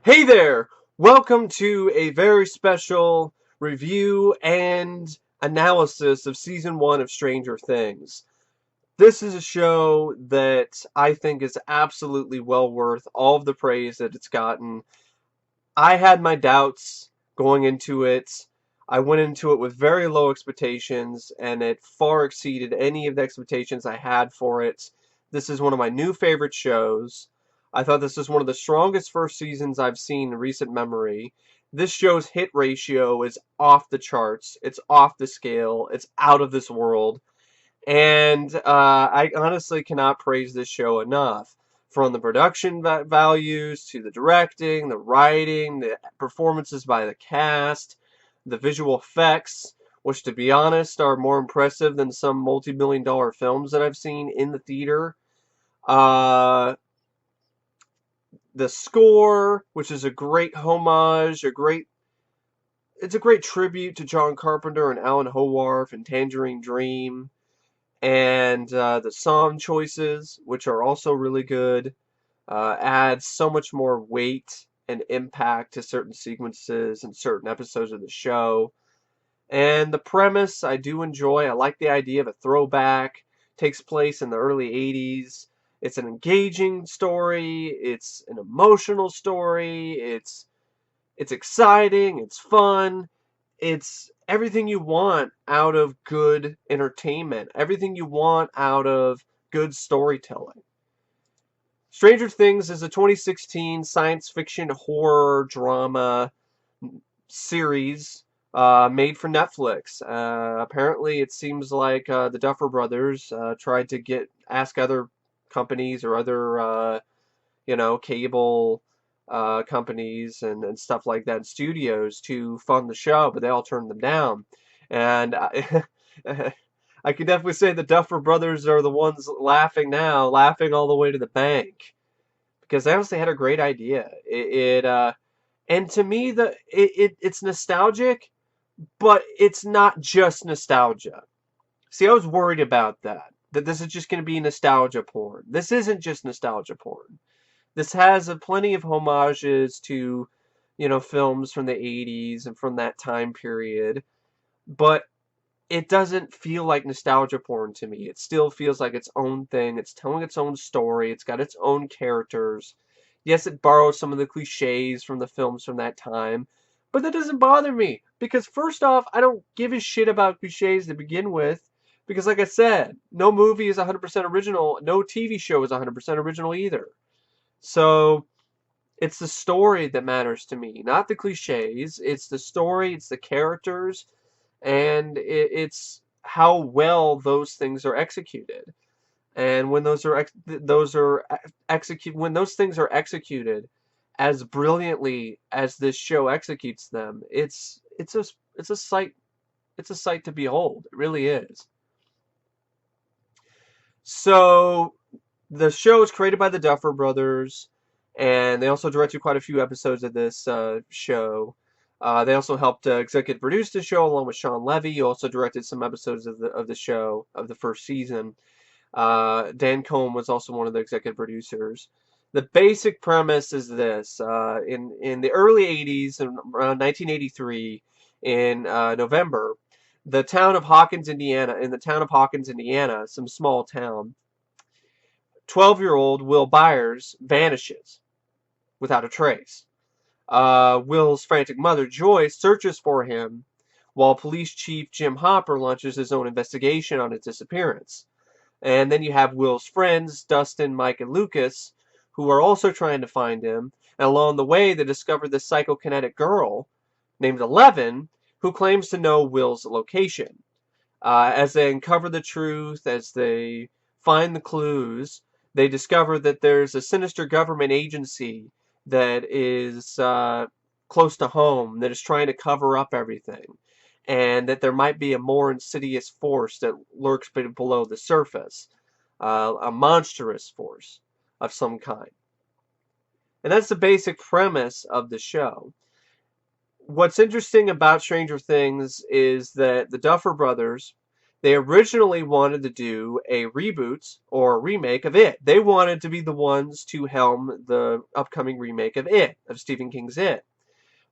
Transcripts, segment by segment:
Hey there! Welcome to a very special review and analysis of Season 1 of Stranger Things. This is a show that I think is absolutely well worth all of the praise that it's gotten. I had my doubts going into it. I went into it with very low expectations, and it far exceeded any of the expectations I had for it. This is one of my new favorite shows. I thought this was one of the strongest first seasons I've seen in recent memory. This show's hit ratio is off the charts. It's off the scale. It's out of this world. And I honestly cannot praise this show enough. From the production values to the directing, the writing, the performances by the cast, the visual effects, which to be honest are more impressive than some multi-million-dollar films that I've seen in the theater. Uh, the score, which is a great homage, it's a great tribute to John Carpenter and Alan Howarth and Tangerine Dream. And the song choices, which are also really good, adds so much more weight and impact to certain sequences and certain episodes of the show. And the premise I do enjoy. I like the idea of a throwback. Takes place in the early 80s. It's an engaging story. It's an emotional story. It's exciting. It's fun. It's everything you want out of good entertainment, everything you want out of good storytelling. Stranger Things is a 2016 science fiction horror drama series made for Netflix. Apparently, it seems like the Duffer brothers tried to ask other companies or other cable companies and stuff like that, studios to fund the show, but they all turned them down. And I can definitely say the Duffer Brothers are the ones laughing now, laughing all the way to the bank, because they honestly had a great idea. And to me, it's nostalgic, but it's not just nostalgia. See, I was worried about that this is just going to be nostalgia porn. This isn't just nostalgia porn. This has plenty of homages to, films from the 80s and from that time period, but it doesn't feel like nostalgia porn to me. It still feels like its own thing. It's telling its own story. It's got its own characters. Yes, it borrows some of the cliches from the films from that time, but that doesn't bother me because first off, I don't give a shit about cliches to begin with because like I said, no movie is 100% original. No TV show is 100% original either. So it's the story that matters to me, not the cliches. It's the story, it's the characters, and it's how well those things are executed. And when when those things are executed as brilliantly as this show executes them, it's a sight to behold. It really is. So the show is created by the Duffer Brothers, and they also directed quite a few episodes of this show. They also helped executive produce the show along with Shawn Levy. He also directed some episodes of the show of the first season. Dan Cohn was also one of the executive producers. The basic premise is this: in the early '80s, around 1983, in November, in the town of Hawkins, Indiana, some small town, 12-year-old Will Byers vanishes without a trace. Will's frantic mother, Joy, searches for him while police chief Jim Hopper launches his own investigation on his disappearance. And then you have Will's friends, Dustin, Mike, and Lucas, who are also trying to find him. And along the way, they discover this psychokinetic girl named Eleven who claims to know Will's location. As they uncover the truth, as they find the clues, they discover that there's a sinister government agency that is close to home that is trying to cover up everything, and that there might be a more insidious force that lurks below the surface, a monstrous force of some kind. And that's the basic premise of the show. What's interesting about Stranger Things is that the Duffer Brothers, They originally wanted to do a reboot or a remake of It. They wanted to be the ones to helm the upcoming remake of It, of Stephen King's It.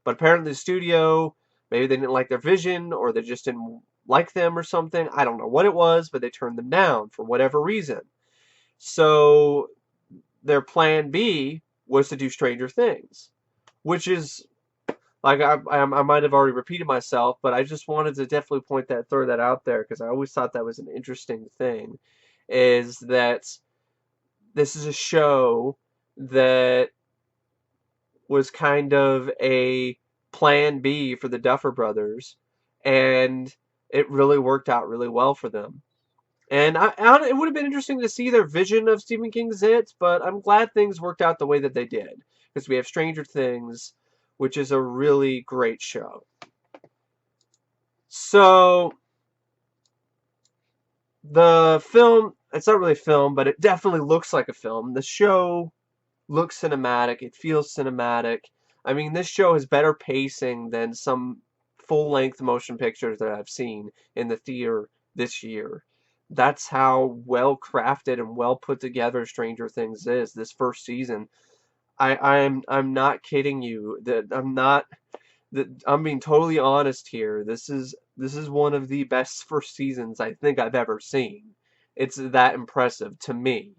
But apparently the studio, maybe they didn't like their vision, or they just didn't like them or something. I don't know what it was, but they turned them down for whatever reason. So their plan B was to do Stranger Things, which is, like, I might have already repeated myself, but I just wanted to definitely throw that out there, because I always thought that was an interesting thing, is that this is a show that was kind of a plan B for the Duffer brothers, and it really worked out really well for them. And it would have been interesting to see their vision of Stephen King's It, but I'm glad things worked out the way that they did, because we have Stranger Things, which is a really great show. So, the film, it's not really a film, but it definitely looks like a film. The show looks cinematic. It feels cinematic. I mean, this show has better pacing than some full-length motion pictures that I've seen in the theater this year. That's how well crafted and well put together Stranger Things is this first season. I'm not kidding you. I'm being totally honest here. This is one of the best first seasons I think I've ever seen. It's that impressive to me.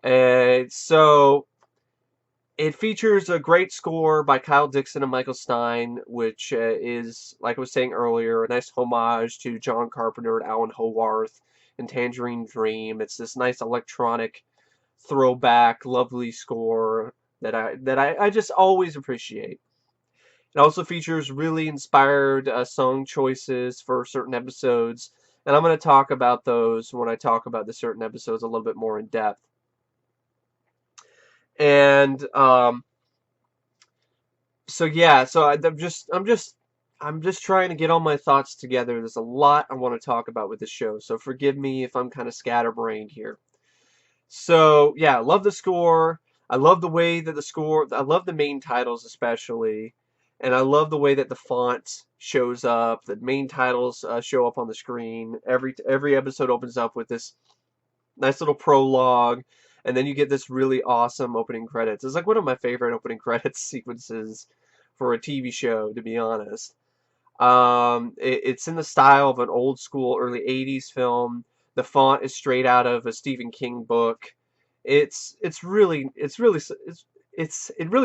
So it features a great score by Kyle Dixon and Michael Stein, which is, like I was saying earlier, a nice homage to John Carpenter and Alan Howarth in Tangerine Dream. It's this nice electronic throwback, lovely score that I just always appreciate. It also features really inspired song choices for certain episodes, and I'm going to talk about those when I talk about the certain episodes a little bit more in depth. And so yeah, so I'm just trying to get all my thoughts together. There's a lot I want to talk about with the show, so forgive me if I'm kind of scatterbrained here. So yeah, I love the score. I love the way that I love the main titles especially, and I love the way that the font shows up. The main titles show up on the screen. Every episode opens up with this nice little prologue, and then you get this really awesome opening credits. It's like one of my favorite opening credits sequences for a TV show, to be honest. It's in the style of an old school early 80s film. The font is straight out of a Stephen King book. It really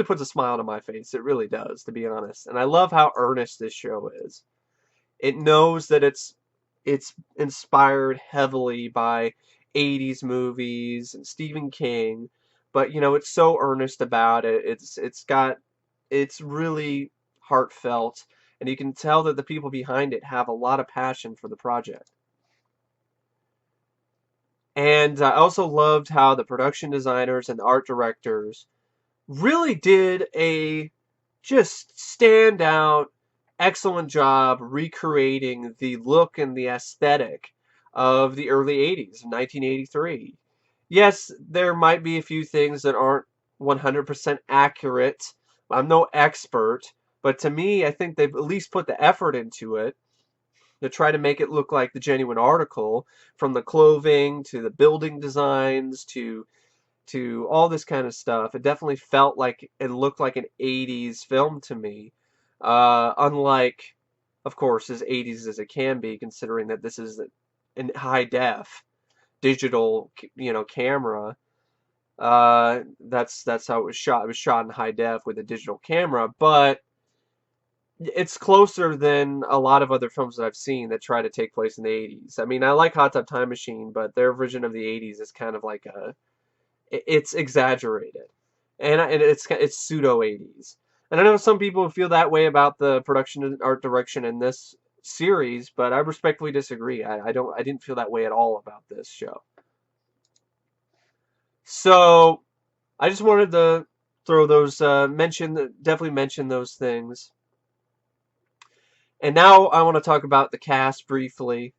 puts a smile on my face. It really does, to be honest. And I love how earnest this show is. It knows that it's inspired heavily by 80s movies and Stephen King, but it's so earnest about it. It's really heartfelt, and you can tell that the people behind it have a lot of passion for the project. And I also loved how the production designers and the art directors really did a just standout, excellent job recreating the look and the aesthetic of the early 80s, 1983. Yes, there might be a few things that aren't 100% accurate. I'm no expert, but to me, I think they've at least put the effort into it to try to make it look like the genuine article, from the clothing to the building designs to all this kind of stuff. It definitely felt like it looked like an 80s film to me. Unlike, of course, as 80s as it can be, considering that this is in high def digital, camera. That's how it was shot. It was shot in high def with a digital camera, but it's closer than a lot of other films that I've seen that try to take place in the 80s. I mean, I like Hot Tub Time Machine, but their version of the 80s is kind of like it's exaggerated, and it's pseudo 80s. And I know some people feel that way about the production and art direction in this series, but I respectfully disagree. I didn't feel that way at all about this show. So I just wanted to throw those definitely mention those things. And now I want to talk about the cast briefly.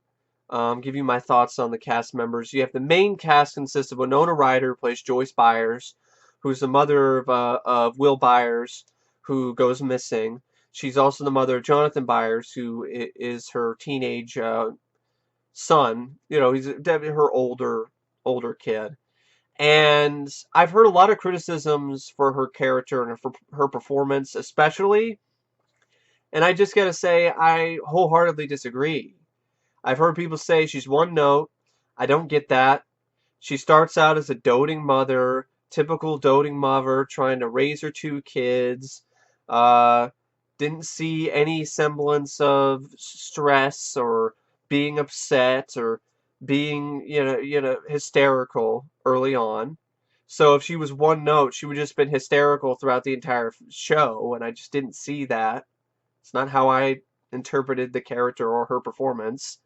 Give you my thoughts on the cast members. You have the main cast consists of Winona Ryder, who plays Joyce Byers, who's the mother of Will Byers, who goes missing. She's also the mother of Jonathan Byers, who is her teenage son. He's definitely her older kid. And I've heard a lot of criticisms for her character and for her performance, especially. And I just gotta say, I wholeheartedly disagree. I've heard people say she's one note. I don't get that. She starts out as a doting mother, typical doting mother, trying to raise her two kids. Uh, didn't see any semblance of stress or being upset or being, hysterical early on. So if she was one note, she would just been hysterical throughout the entire show, and I just didn't see that. It's not how I interpreted the character or her performance.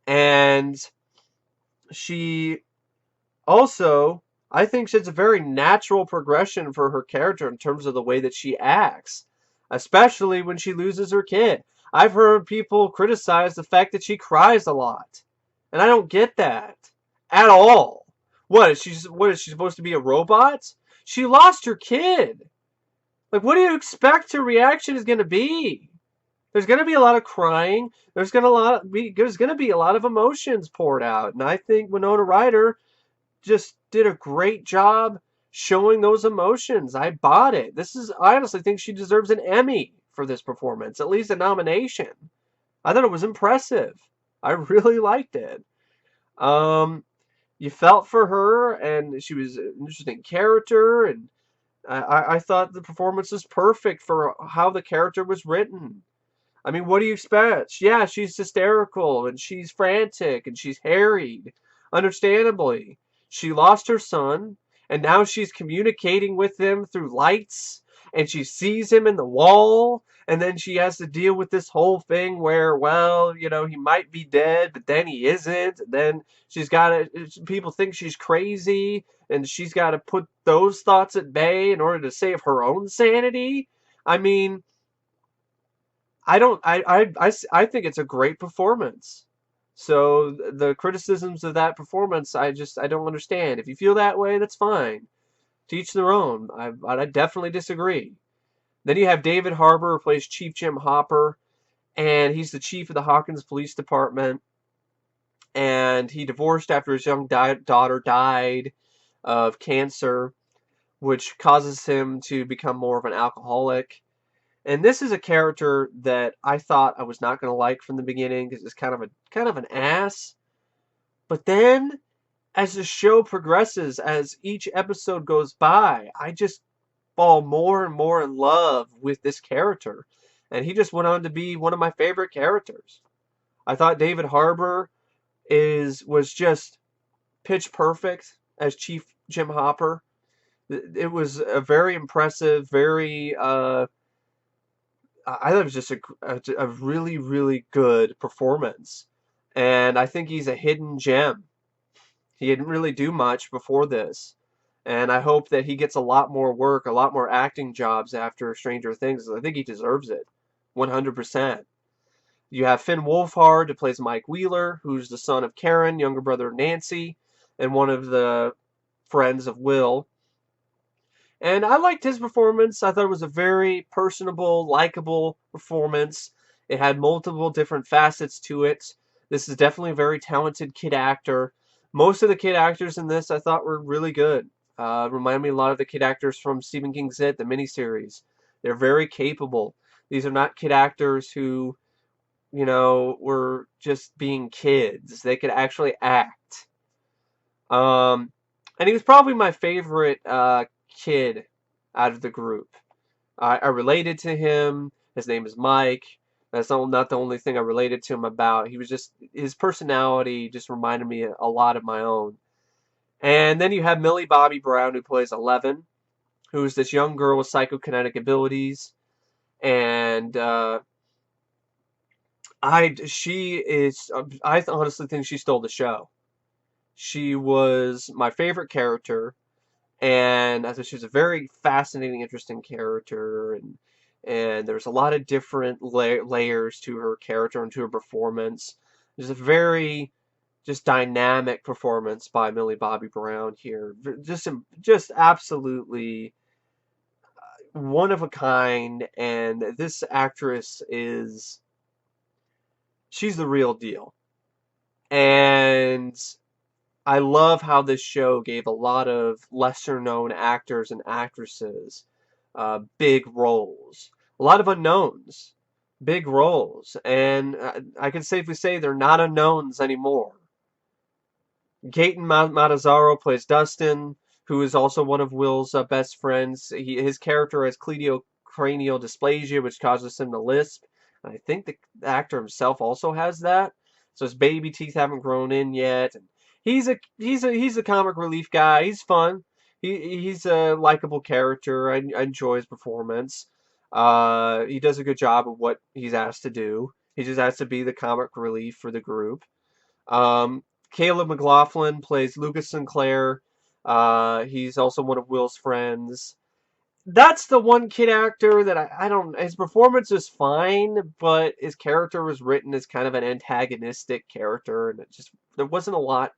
And she also, I think it's a very natural progression for her character in terms of the way that she acts, especially when she loses her kid. I've heard people criticize the fact that she cries a lot, and I don't get that at all. What is she supposed to be, a robot? She lost her kid. Like, what do you expect her reaction is going to be? There's going to be a lot of crying. There's going to be a lot of emotions poured out, and I think Winona Ryder just did a great job showing those emotions. I bought it. I honestly think she deserves an Emmy for this performance, at least a nomination. I thought it was impressive. I really liked it. Um, you felt for her, and she was an interesting character, and I thought the performance was perfect for how the character was written. I mean, what do you expect? Yeah, she's hysterical and she's frantic and she's harried. Understandably. She lost her son and now she's communicating with him through lights and she sees him in the wall and then she has to deal with this whole thing where, well, he might be dead, but then he isn't. And then people think she's crazy and she's got to put those thoughts at bay in order to save her own sanity. I mean, I don't. I think it's a great performance. So the criticisms of that performance, I don't understand. If you feel that way, that's fine. To each their own. I definitely disagree. Then you have David Harbour, who plays Chief Jim Hopper, and he's the chief of the Hawkins Police Department. And he divorced after his young daughter died of cancer, which causes him to become more of an alcoholic. And this is a character that I thought I was not going to like from the beginning because it's kind of an ass. But then, as the show progresses, as each episode goes by, I just fall more and more in love with this character. And he just went on to be one of my favorite characters. I thought David Harbour was just pitch perfect as Chief Jim Hopper. It was a very impressive, very I thought it was just a really, really good performance. And I think he's a hidden gem. He didn't really do much before this. And I hope that he gets a lot more work, a lot more acting jobs after Stranger Things. I think he deserves it. 100%. You have Finn Wolfhard, who plays Mike Wheeler, who's the son of Karen, younger brother of Nancy, and one of the friends of Will. And I liked his performance. I thought it was a very personable, likable performance. It had multiple different facets to it. This is definitely a very talented kid actor. Most of the kid actors in this I thought were really good. Remind me a lot of the kid actors from Stephen King's It, the miniseries. They're very capable. These are not kid actors who, were just being kids. They could actually act. Um, and he was probably my favorite kid out of the group. I related to him. His name is Mike. That's not the only thing I related to him about. His personality just reminded me a lot of my own. And then you have Millie Bobby Brown, who plays 11, who's this young girl with psychokinetic abilities. And I honestly think she stole the show. She was my favorite character. And I thought she was a very fascinating, interesting character, and there's a lot of different layers to her character and to her performance. There's a very just dynamic performance by Millie Bobby Brown here. Just absolutely one of a kind, and this actress she's the real deal. And I love how this show gave a lot of lesser known actors and actresses big roles. A lot of unknowns, big roles. And I can safely say they're not unknowns anymore. Gaten Matarazzo plays Dustin, who is also one of Will's best friends. His character has cranial dysplasia, which causes him to lisp. And I think the actor himself also has that. So his baby teeth haven't grown in yet. And he's a comic relief guy. He's fun. He's a likable character. I enjoy his performance. He does a good job of what he's asked to do. He just has to be the comic relief for the group. Um, McLaughlin plays Lucas Sinclair. He's also one of Will's friends. That's the one kid actor that I don't. His performance is fine, but his character was written as kind of an antagonistic character, and there wasn't a lot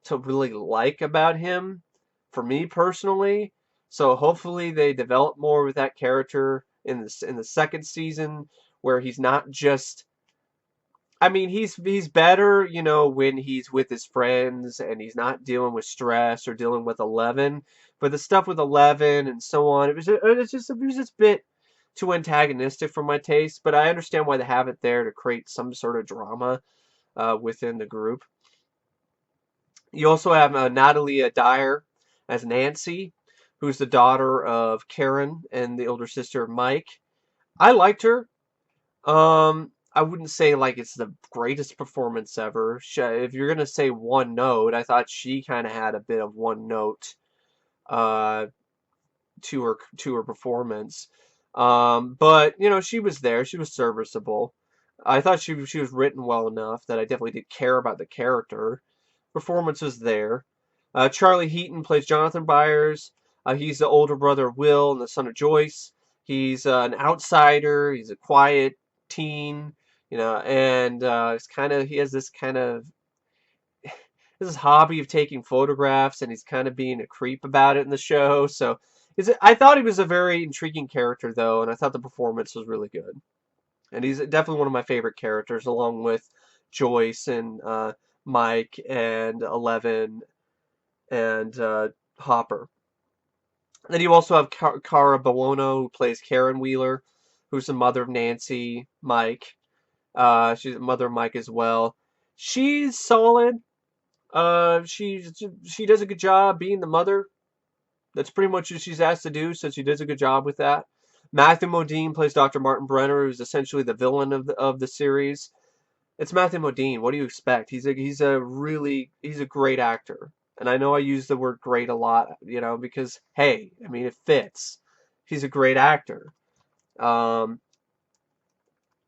to really like about him for me personally. So hopefully they develop more with that character in the second season, where he's not just. I mean, he's better, when he's with his friends and he's not dealing with stress or dealing with 11. But the stuff with 11 and so on, it was just a bit too antagonistic for my taste. But I understand why they have it there to create some sort of drama within the group. You also have Natalia Dyer as Nancy, who's the daughter of Karen and the older sister of Mike. I liked her. I wouldn't say like it's the greatest performance ever. If you're gonna say one note, I thought she kind of had a bit of one note uh, to her performance. But she was there. She was serviceable. I thought she was written well enough that I definitely did care about the character. Performance was there. Charlie Heaton plays Jonathan Byers. He's the older brother of Will and the son of Joyce. He's an outsider. He's a quiet teen, and he has this hobby of taking photographs, and he's kind of being a creep about it in the show. So, I thought he was a very intriguing character, though, and I thought the performance was really good. And he's definitely one of my favorite characters, along with Joyce and Mike and 11 and Hopper. Then you also have Cara Buono, who plays Karen Wheeler, who's the mother of Nancy, Mike. She's the mother of Mike as well. She's solid. She does a good job being the mother. That's pretty much what she's asked to do, so she does a good job with that. Matthew Modine plays Dr. Martin Brenner, who's essentially the villain of the series. It's Matthew Modine. What do you expect? He's a great actor. And I know I use the word great a lot, because hey, I mean it fits. He's a great actor.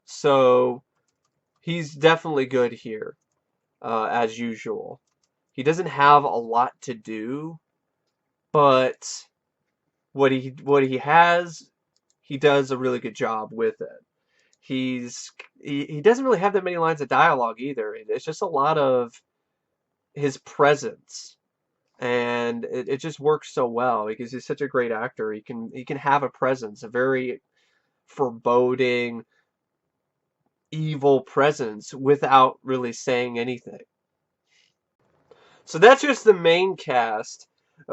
So he's definitely good here, as usual. He doesn't have a lot to do, but what he has, he does a really good job with it. He doesn't really have that many lines of dialogue either. It's just a lot of his presence, and it just works so well because he's such a great actor. He can have a presence, a very foreboding, evil presence without really saying anything. So that's just the main cast,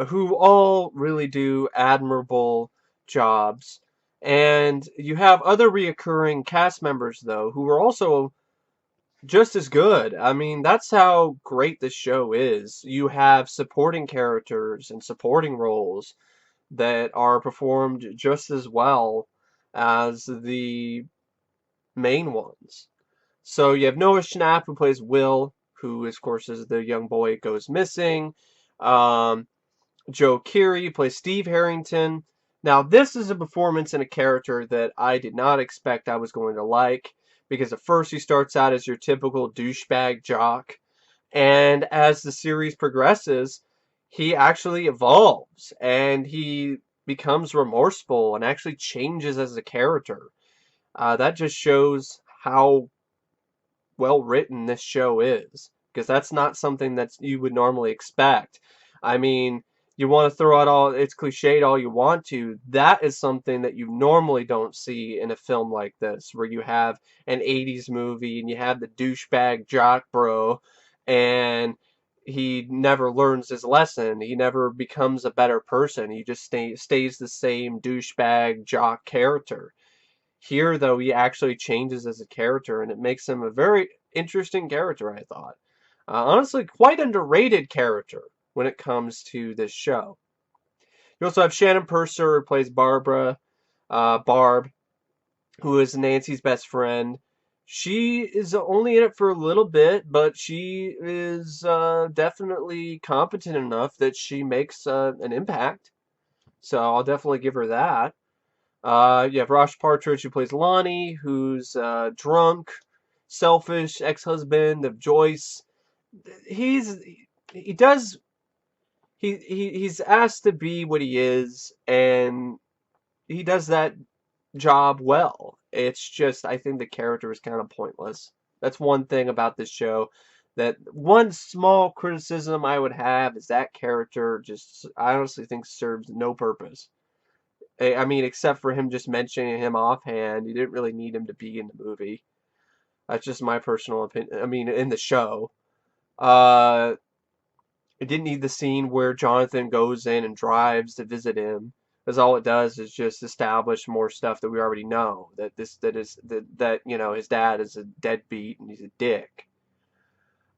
who all really do admirable jobs. And you have other reoccurring cast members, though, who are also just as good. I mean, that's how great this show is. You have supporting characters and supporting roles that are performed just as well as the main ones. So you have Noah Schnapp, who plays Will, who, of course, is the young boy goes missing. Um, Joe Keery plays Steve Harrington. Now, this is a performance and a character that I did not expect I was going to like, because at first he starts out as your typical douchebag jock, and as the series progresses, he actually evolves, and he becomes remorseful and actually changes as a character. That just shows how well written this show is, because that's not something that you would normally expect. I mean, you want to throw out it's cliched all you want to. That is something that you normally don't see in a film like this, where you have an 80s movie and you have the douchebag jock bro, and he never learns his lesson. He never becomes a better person. He just stays the same douchebag jock character. Here, though, he actually changes as a character, and it makes him a very interesting character, I thought. Honestly, quite underrated character when it comes to this show. You also have Shannon Purser, who plays Barb, who is Nancy's best friend. She is only in it for a little bit, but she is definitely competent enough that she makes an impact. So I'll definitely give her that. You have Rosh Partridge, who plays Lonnie, who's drunk, selfish ex-husband of Joyce. He's he does he's asked to be what he is, and he does that job well. It's just, I think the character is kind of pointless. That's one thing about this show. That one small criticism I would have is that character just, I honestly think, serves no purpose. I mean, except for him just mentioning him offhand, you didn't really need him to be in the movie. That's just my personal opinion. I mean, in the show. Uh, it didn't need the scene where Jonathan goes in and drives to visit him, because all it does is just establish more stuff that we already know. That you know, his dad is a deadbeat and he's a dick.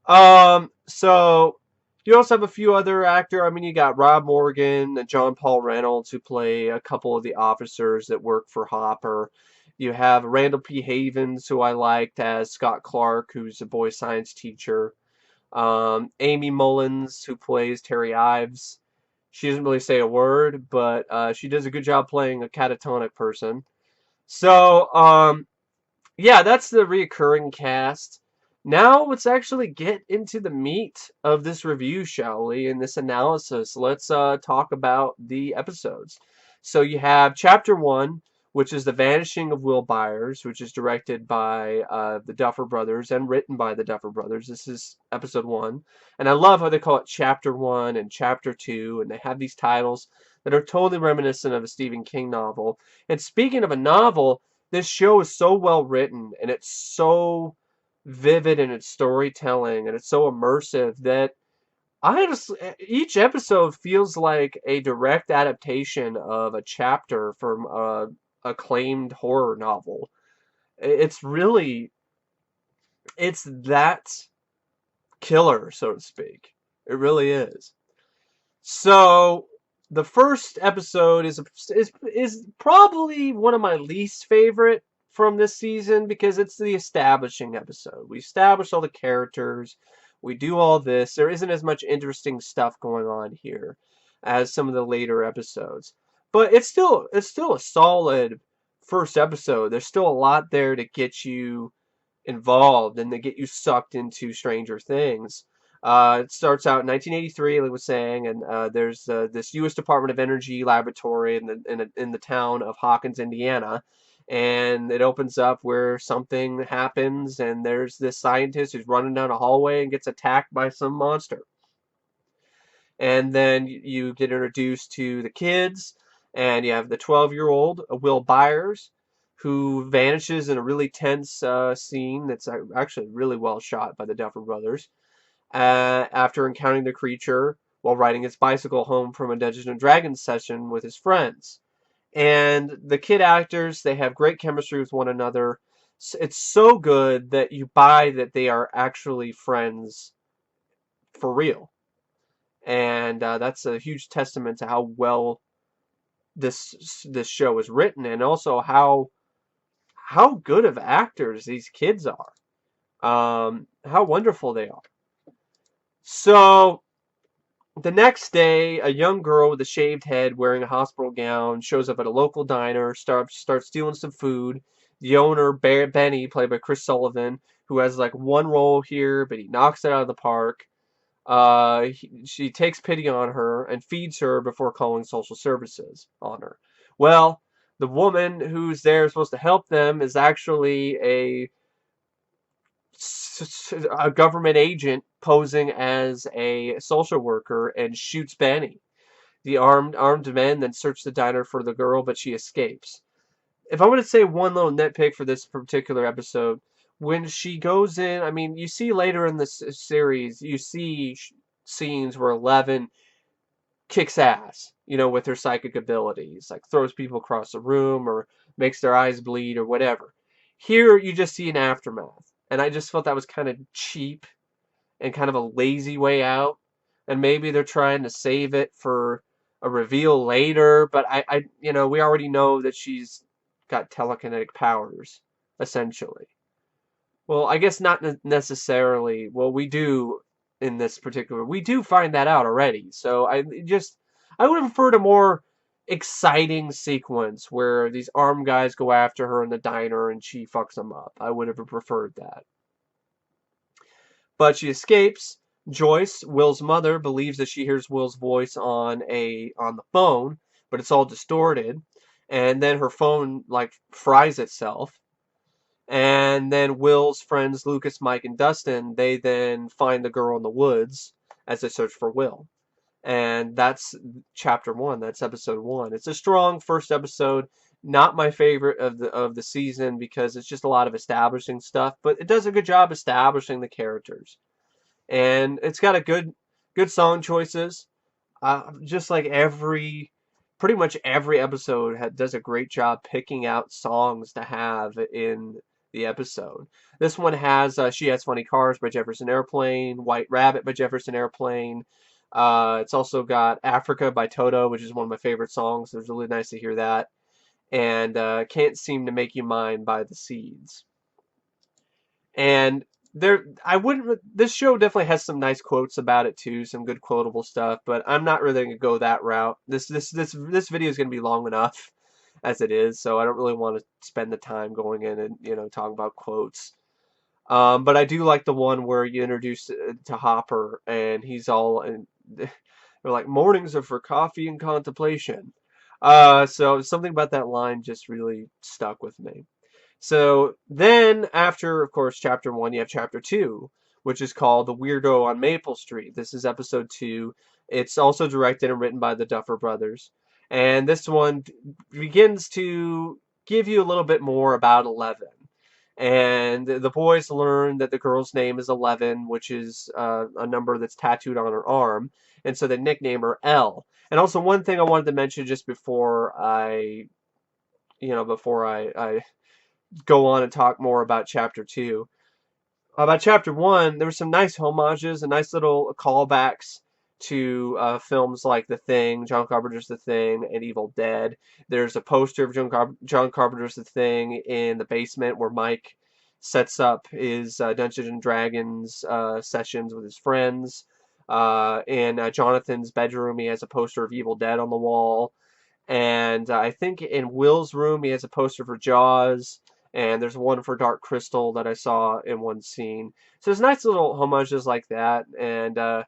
So you also have a few other actors. I mean, you got Rob Morgan and John Paul Reynolds, who play a couple of the officers that work for Hopper. You have Randall P. Havens, who I liked as Scott Clark, who's a boy science teacher. Amy Mullins, who plays Terry Ives. She doesn't really say a word, but she does a good job playing a catatonic person. So, yeah, that's the reoccurring cast. Now let's actually get into the meat of this review, shall we? In this analysis, let's talk about the episodes. So you have Chapter 1, which is The Vanishing of Will Byers, which is directed by the Duffer Brothers and written by the Duffer Brothers. This is Episode 1. And I love how they call it Chapter 1 and Chapter 2, and they have these titles that are totally reminiscent of a Stephen King novel. And speaking of a novel, this show is so well written, and it's so vivid in its storytelling, and it's so immersive that each episode feels like a direct adaptation of a chapter from a acclaimed horror novel. It's really, it's that killer, so to speak. It really is. So the first episode is probably one of my least favorite from this season, because it's the establishing episode. We establish all the characters. We do all this. There isn't as much interesting stuff going on here as some of the later episodes. But it's still a solid first episode. There's still a lot there to get you involved and to get you sucked into Stranger Things. It starts out in 1983, like I was saying, and there's this U.S. Department of Energy laboratory in the town of Hawkins, Indiana, and it opens up where something happens, and there's this scientist who's running down a hallway and gets attacked by some monster. And then you get introduced to the kids, and you have the 12-year-old Will Byers, who vanishes in a really tense scene that's actually really well shot by the Duffer Brothers, after encountering the creature while riding his bicycle home from a Dungeons and Dragons session with his friends. And the kid actors, they have great chemistry with one another. It's so good that you buy that they are actually friends for real. And that's a huge testament to how well this show is written, and also how good of actors these kids are. How wonderful they are. So the next day, a young girl with a shaved head wearing a hospital gown shows up at a local diner, starts stealing some food. The owner, Benny, played by Chris Sullivan, who has like one role here, but he knocks it out of the park. She takes pity on her and feeds her before calling social services on her. Well, the woman who's there supposed to help them is actually a government agent posing as a social worker and shoots Benny. The armed men then search the diner for the girl, but she escapes. If I were to say one little nitpick for this particular episode, when she goes in, I mean, you see later in this series, you see scenes where Eleven kicks ass, with her psychic abilities, like throws people across the room or makes their eyes bleed or whatever. Here, you just see an aftermath, and I just felt that was kind of cheap and kind of a lazy way out. And maybe they're trying to save it for a reveal later, but we already know that she's got telekinetic powers, essentially. Well, I guess not necessarily. Well, we do in this particular. We do find that out already. So I would prefer a more exciting sequence where these armed guys go after her in the diner and she fucks them up. I would have preferred that. But she escapes. Joyce, Will's mother, believes that she hears Will's voice on the phone, but it's all distorted. And then her phone like fries itself. And then Will's friends, Lucas, Mike, and Dustin, they then find the girl in the woods as they search for Will. And that's chapter 1. That's episode 1. It's a strong first episode. Not my favorite of the season because it's just a lot of establishing stuff, but it does a good job establishing the characters. And it's got a good song choices. Just like pretty much every episode does a great job picking out songs to have in the episode. This one has She Has Funny Cars by Jefferson Airplane, White Rabbit by Jefferson Airplane. It's also got Africa by Toto, which is one of my favorite songs. It was really nice to hear that. And Can't Seem to Make You Mine by The Seeds. And this show definitely has some nice quotes about it too, some good quotable stuff, but I'm not really going to go that route. This video is going to be long enough as it is, so I don't really want to spend the time going in and talking about quotes. But I do like the one where you introduce to Hopper and he's all and they're like, mornings are for coffee and contemplation. So something about that line just really stuck with me. So then after, of course, chapter 1, you have chapter 2, which is called The Weirdo on Maple Street. This is episode 2. It's also directed and written by the Duffer brothers. And this one begins to give you a little bit more about Eleven. And the boys learn that the girl's name is 11, which is a number that's tattooed on her arm. And so they nickname her L. And also one thing I wanted to mention just before I go on and talk more about chapter 2. About chapter 1, there were some nice homages and nice little callbacks to films like The Thing, John Carpenter's The Thing, and Evil Dead. There's a poster of John Carpenter's The Thing in the basement where Mike sets up his Dungeons and Dragons sessions with his friends. In Jonathan's bedroom, he has a poster of Evil Dead on the wall. And I think in Will's room, he has a poster for Jaws. And there's one for Dark Crystal that I saw in one scene. So there's nice little homages like that, and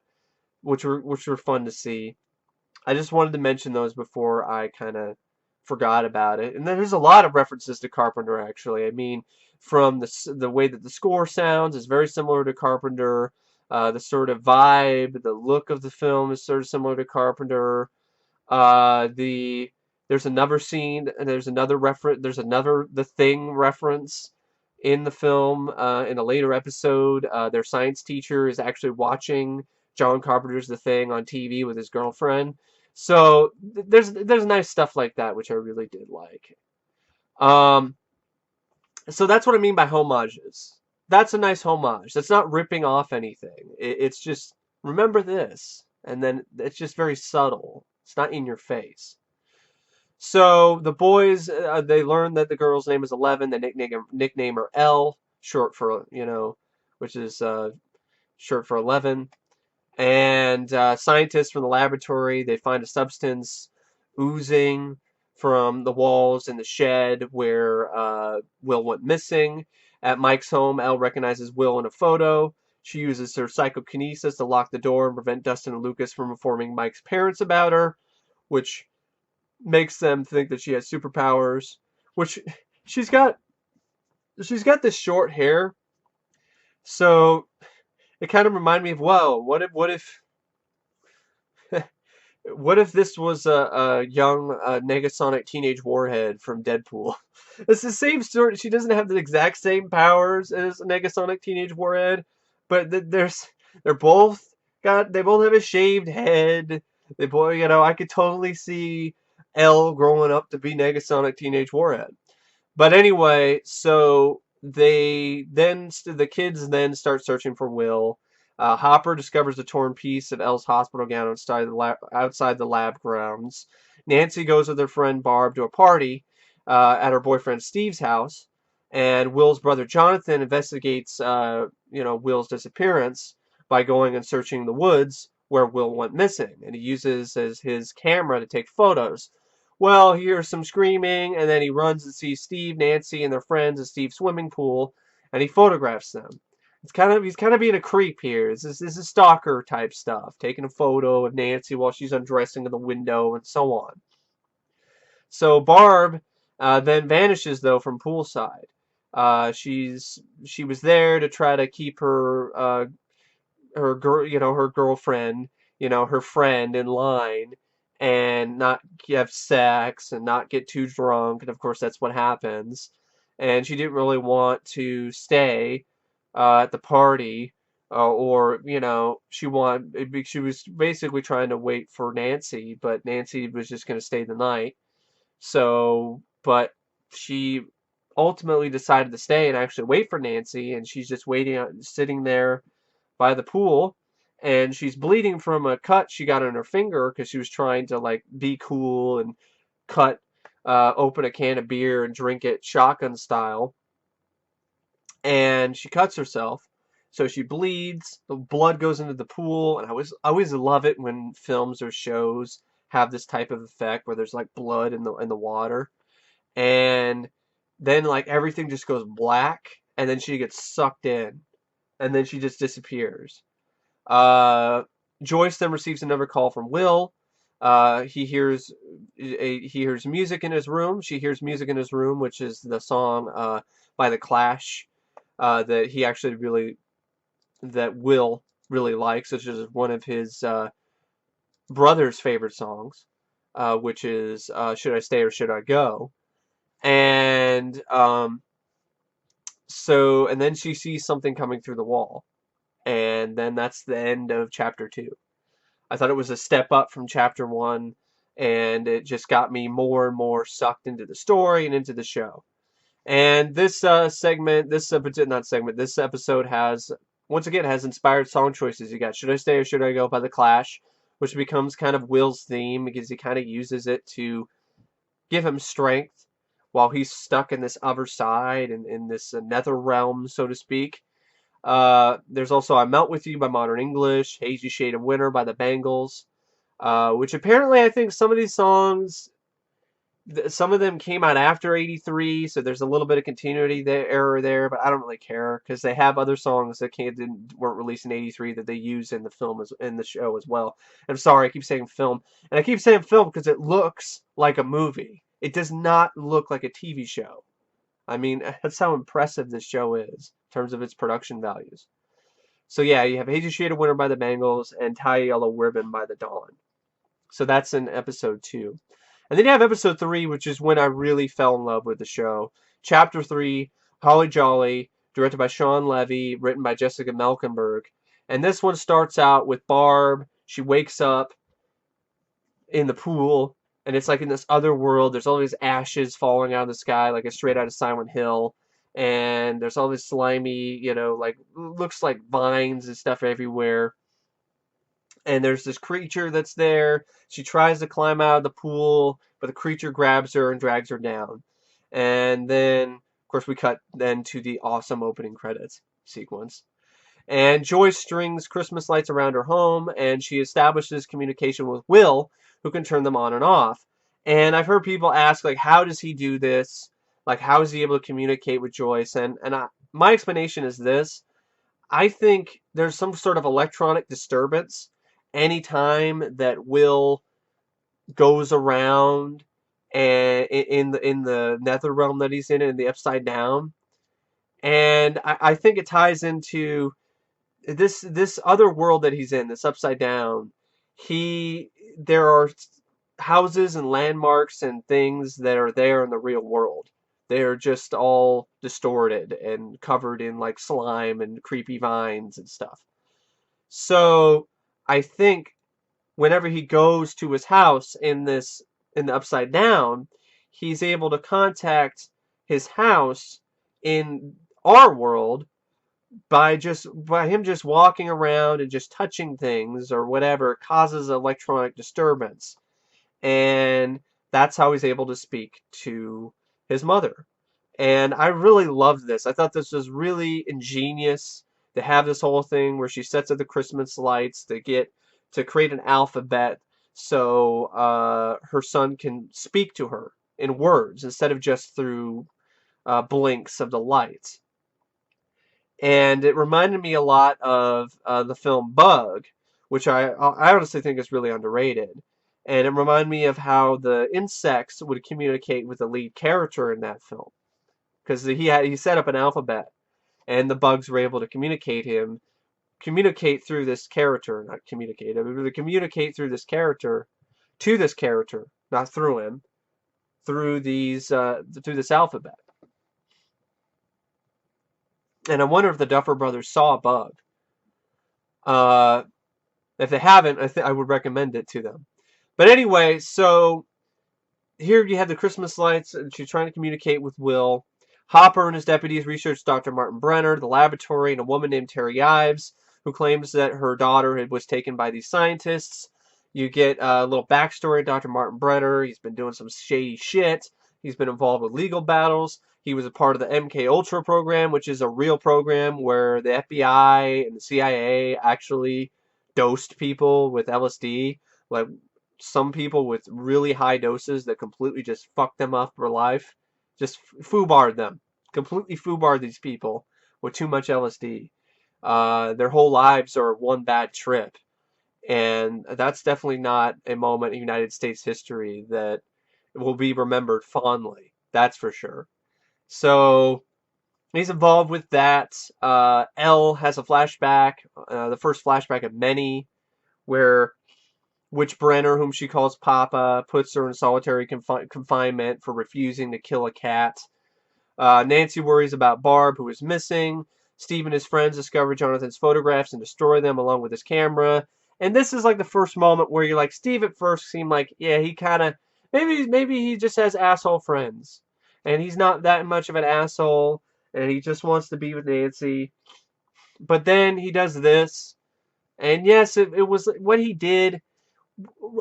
which were fun to see. I just wanted to mention those before I kind of forgot about it. And then there's a lot of references to Carpenter, actually. I mean, from the way that the score sounds is very similar to Carpenter. The sort of vibe, the look of the film is sort of similar to Carpenter. There's another scene, and there's another The Thing reference in the film. In a later episode, their science teacher is actually watching John Carpenter's The Thing on TV with his girlfriend. So there's nice stuff like that, which I really did like. So that's what I mean by homages. That's a nice homage. That's not ripping off anything. It's just, remember this. And then it's just very subtle. It's not in your face. So the boys, they learn that the girl's name is 11. They nickname her L, short for, which is short for 11. And scientists from the laboratory, they find a substance oozing from the walls in the shed where Will went missing. At Mike's home, Elle recognizes Will in a photo. She uses her psychokinesis to lock the door and prevent Dustin and Lucas from informing Mike's parents about her, which makes them think that she has superpowers. Which she's got this short hair, so it kind of reminded me of, whoa, what if What if this was a young Negasonic teenage warhead from Deadpool? It's the same story. She doesn't have the exact same powers as a Negasonic teenage warhead, but they're both they both have a shaved head. They both, I could totally see Elle growing up to be Negasonic teenage warhead. But anyway, so the kids then start searching for Will. Hopper discovers a torn piece of Elle's hospital gown outside the lab grounds. Nancy goes with her friend Barb to a party at her boyfriend Steve's house, and Will's brother Jonathan investigates Will's disappearance by going and searching the woods where Will went missing, and he uses as his camera to take photos. Well, he hears some screaming, and then he runs to see Steve, Nancy, and their friends at Steve's swimming pool, and he photographs them. He's kind of being a creep here. This is stalker type stuff, taking a photo of Nancy while she's undressing in the window, and so on. So Barb then vanishes though from poolside. She was there to try to keep her girlfriend, her friend in line, and not have sex and not get too drunk, and of course that's what happens. And she didn't really want to stay at the party, or she was basically trying to wait for Nancy, but Nancy was just going to stay the night. So, but she ultimately decided to stay and actually wait for Nancy, and she's just sitting there by the pool, and she's bleeding from a cut she got on her finger because she was trying to like be cool and open a can of beer and drink it shotgun style, and she cuts herself. So she bleeds, the blood goes into the pool, and I always love it when films or shows have this type of effect where there's like blood in the water, and then like everything just goes black, and then she gets sucked in, and then she just disappears. Joyce then receives another call from Will. He hears music in his room. She hears music in his room, which is the song by The Clash that Will really likes, which is one of his brother's favorite songs, which is "Should I Stay or Should I Go?" And and then she sees something coming through the wall. And then that's the end of chapter 2. I thought it was a step up from chapter 1, and it just got me more and more sucked into the story and into the show. And this episode has, once again, has inspired song choices. You got "Should I Stay or Should I Go" by The Clash, which becomes kind of Will's theme because he kind of uses it to give him strength while he's stuck in this other side and in this nether realm, so to speak. There's also "I Melt With You" by Modern English, "Hazy Shade of Winter" by the Bangles, which apparently I think some of these songs, some of them came out after '83, so there's a little bit of continuity error there, but I don't really care because they have other songs that weren't released in '83 that they use in the film in the show as well. I'm sorry, I keep saying film, and I keep saying film because it looks like a movie. It does not look like a TV show. I mean, that's how impressive this show is in terms of its production values. So yeah, you have "Hazy Shade of Winter" by the Bangles and "Tie a Yellow Ribbon" by the Dawn. So that's in episode 2. And then you have episode 3, which is when I really fell in love with the show. Chapter 3, "Holly Jolly," directed by Shawn Levy, written by Jessica Melkenberg. And this one starts out with Barb. She wakes up in the pool, and it's like in this other world. There's all these ashes falling out of the sky, like a straight out of Silent Hill. And there's all this slimy, like, looks like vines and stuff everywhere. And there's this creature that's there. She tries to climb out of the pool, but the creature grabs her and drags her down. And then, of course, we cut then to the awesome opening credits sequence. And Joyce strings Christmas lights around her home, and she establishes communication with Will, who can turn them on and off. And I've heard people ask, like, how does he do this? Like, how is he able to communicate with Joyce? My explanation is this. I think there's some sort of electronic disturbance anytime that Will goes around and in the nether realm that he's in the upside down. And I think it ties into this other world that he's in, this upside down. there are houses and landmarks and things that are there in the real world. They're just all distorted and covered in like slime and creepy vines and stuff. So I think whenever he goes to his house in the Upside Down, he's able to contact his house in our world by him just walking around and just touching things or whatever causes electronic disturbance. And that's how he's able to speak to his mother. And I really loved this. I thought this was really ingenious to have this whole thing where she sets up the Christmas lights to create an alphabet so her son can speak to her in words instead of just through blinks of the lights. And it reminded me a lot of the film Bug, which I honestly think is really underrated. And it reminded me of how the insects would communicate with the lead character in that film, because he set up an alphabet, and the bugs were able to communicate through this character, not communicate, but to communicate through this character to this character, not through him, through this alphabet. And I wonder if the Duffer brothers saw Bug. If they haven't, I would recommend it to them. But anyway, so here you have the Christmas lights, and she's trying to communicate with Will. Hopper and his deputies research Dr. Martin Brenner, the laboratory, and a woman named Terry Ives, who claims that her daughter was taken by these scientists. You get a little backstory of Dr. Martin Brenner. He's been doing some shady shit. He's been involved with legal battles. He was a part of the MK Ultra program, which is a real program where the FBI and the CIA actually dosed people with LSD. Like some people with really high doses that completely just fucked them up for life. Just foobarred them. Completely foobarred these people with too much LSD. Their whole lives are one bad trip. And that's definitely not a moment in United States history that will be remembered fondly. That's for sure. So he's involved with that. Elle has a flashback, the first flashback of many, where Witch Brenner, whom she calls Papa, puts her in solitary confinement for refusing to kill a cat. Nancy worries about Barb, who is missing. Steve and his friends discover Jonathan's photographs and destroy them along with his camera. And this is like the first moment where you're like, Steve at first seemed like, yeah, he kind of, maybe he just has asshole friends. And he's not that much of an asshole. And he just wants to be with Nancy. But then he does this. And yes, it was what he did.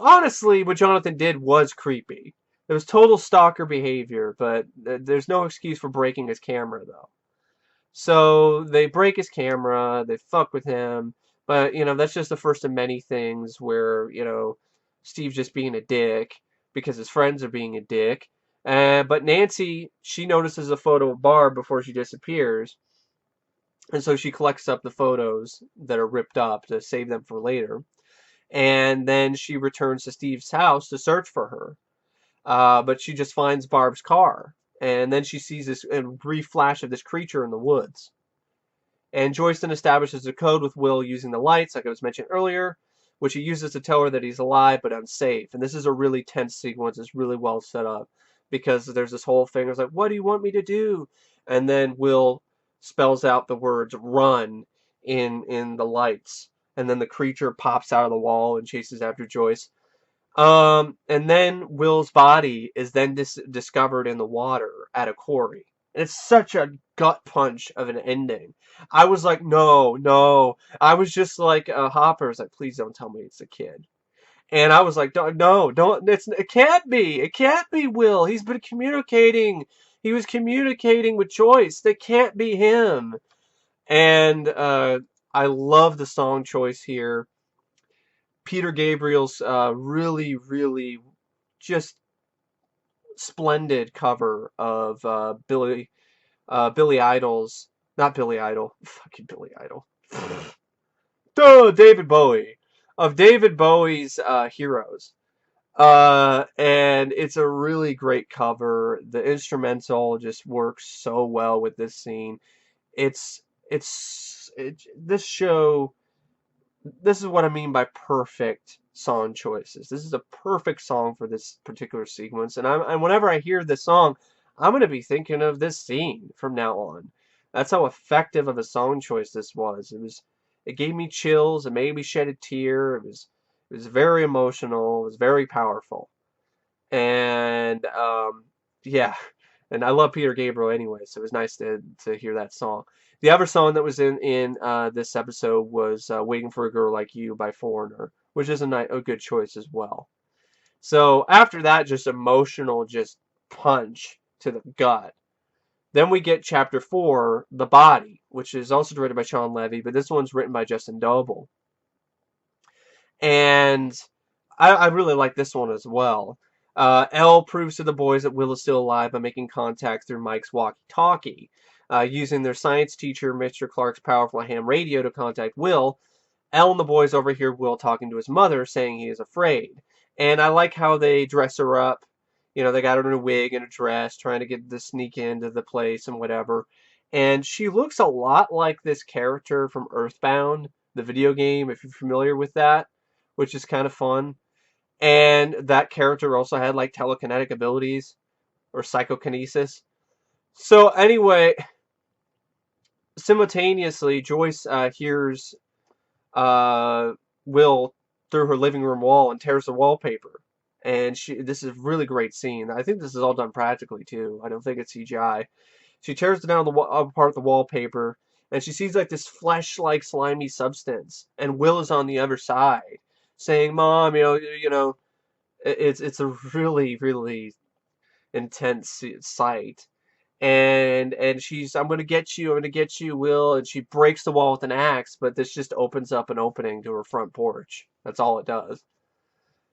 Honestly, what Jonathan did was creepy. It was total stalker behavior, but there's no excuse for breaking his camera, though. So they break his camera, they fuck with him, but, that's just the first of many things where, Steve's just being a dick because his friends are being a dick. But Nancy, she notices a photo of Barb before she disappears, and so she collects up the photos that are ripped up to save them for later. And then she returns to Steve's house to search for her. But she just finds Barb's car. And then she sees this brief flash of this creature in the woods. And Joyce then establishes a code with Will using the lights, like I was mentioned earlier, which he uses to tell her that he's alive but unsafe. And this is a really tense sequence. It's really well set up. Because there's this whole thing. It's like, what do you want me to do? And then Will spells out the words run in the lights. And then the creature pops out of the wall and chases after Joyce. And then Will's body is then discovered in the water at a quarry. And it's such a gut punch of an ending. I was like, no. I was just like, Hopper was like, please don't tell me it's a kid. And I was like, don't, it can't be Will. He's been communicating. He was communicating with Joyce. That can't be him. And, I love the song choice here. Peter Gabriel's really, really just splendid cover of Billy Idol's, not Billy Idol, fucking Billy Idol. David Bowie. Of David Bowie's Heroes. And it's a really great cover. The instrumental just works so well with this scene. This show this is what I mean by perfect song choices. This is a perfect song for this particular sequence, and whenever I hear this song, I'm gonna be thinking of this scene from now on. That's how effective of a song choice this was. It gave me chills. It made me shed a tear. It was very emotional. It was very powerful, and yeah, and I love Peter Gabriel anyway, so it was nice to hear that song. The other song that was in this episode was "Waiting for a Girl Like You" by Foreigner, which is a good choice as well. So after that, just emotional, just punch to the gut. Then we get chapter 4, The Body, which is also directed by Shawn Levy, but this one's written by Justin Doble. And I really like this one as well. Elle proves to the boys that Will is still alive by making contact through Mike's walkie-talkie. Using their science teacher, Mr. Clark's powerful ham radio to contact Will, Elle and the boys overhear Will talking to his mother, saying he is afraid. And I like how they dress her up. You know, they got her in a wig and a dress, trying to get the sneak into the place and whatever. And she looks a lot like this character from Earthbound, the video game, if you're familiar with that, which is kind of fun. And that character also had like telekinetic abilities or psychokinesis. So anyway, simultaneously, Joyce hears uh, Will through her living room wall and tears the wallpaper. And this is a really great scene. I think this is all done practically too. I don't think it's CGI. She tears down apart the wallpaper, and she sees like this flesh-like slimy substance. And Will is on the other side, saying, "Mom, it's a really really intense sight." And she's, I'm gonna get you, Will. And she breaks the wall with an axe, but this just opens up an opening to her front porch. That's all it does.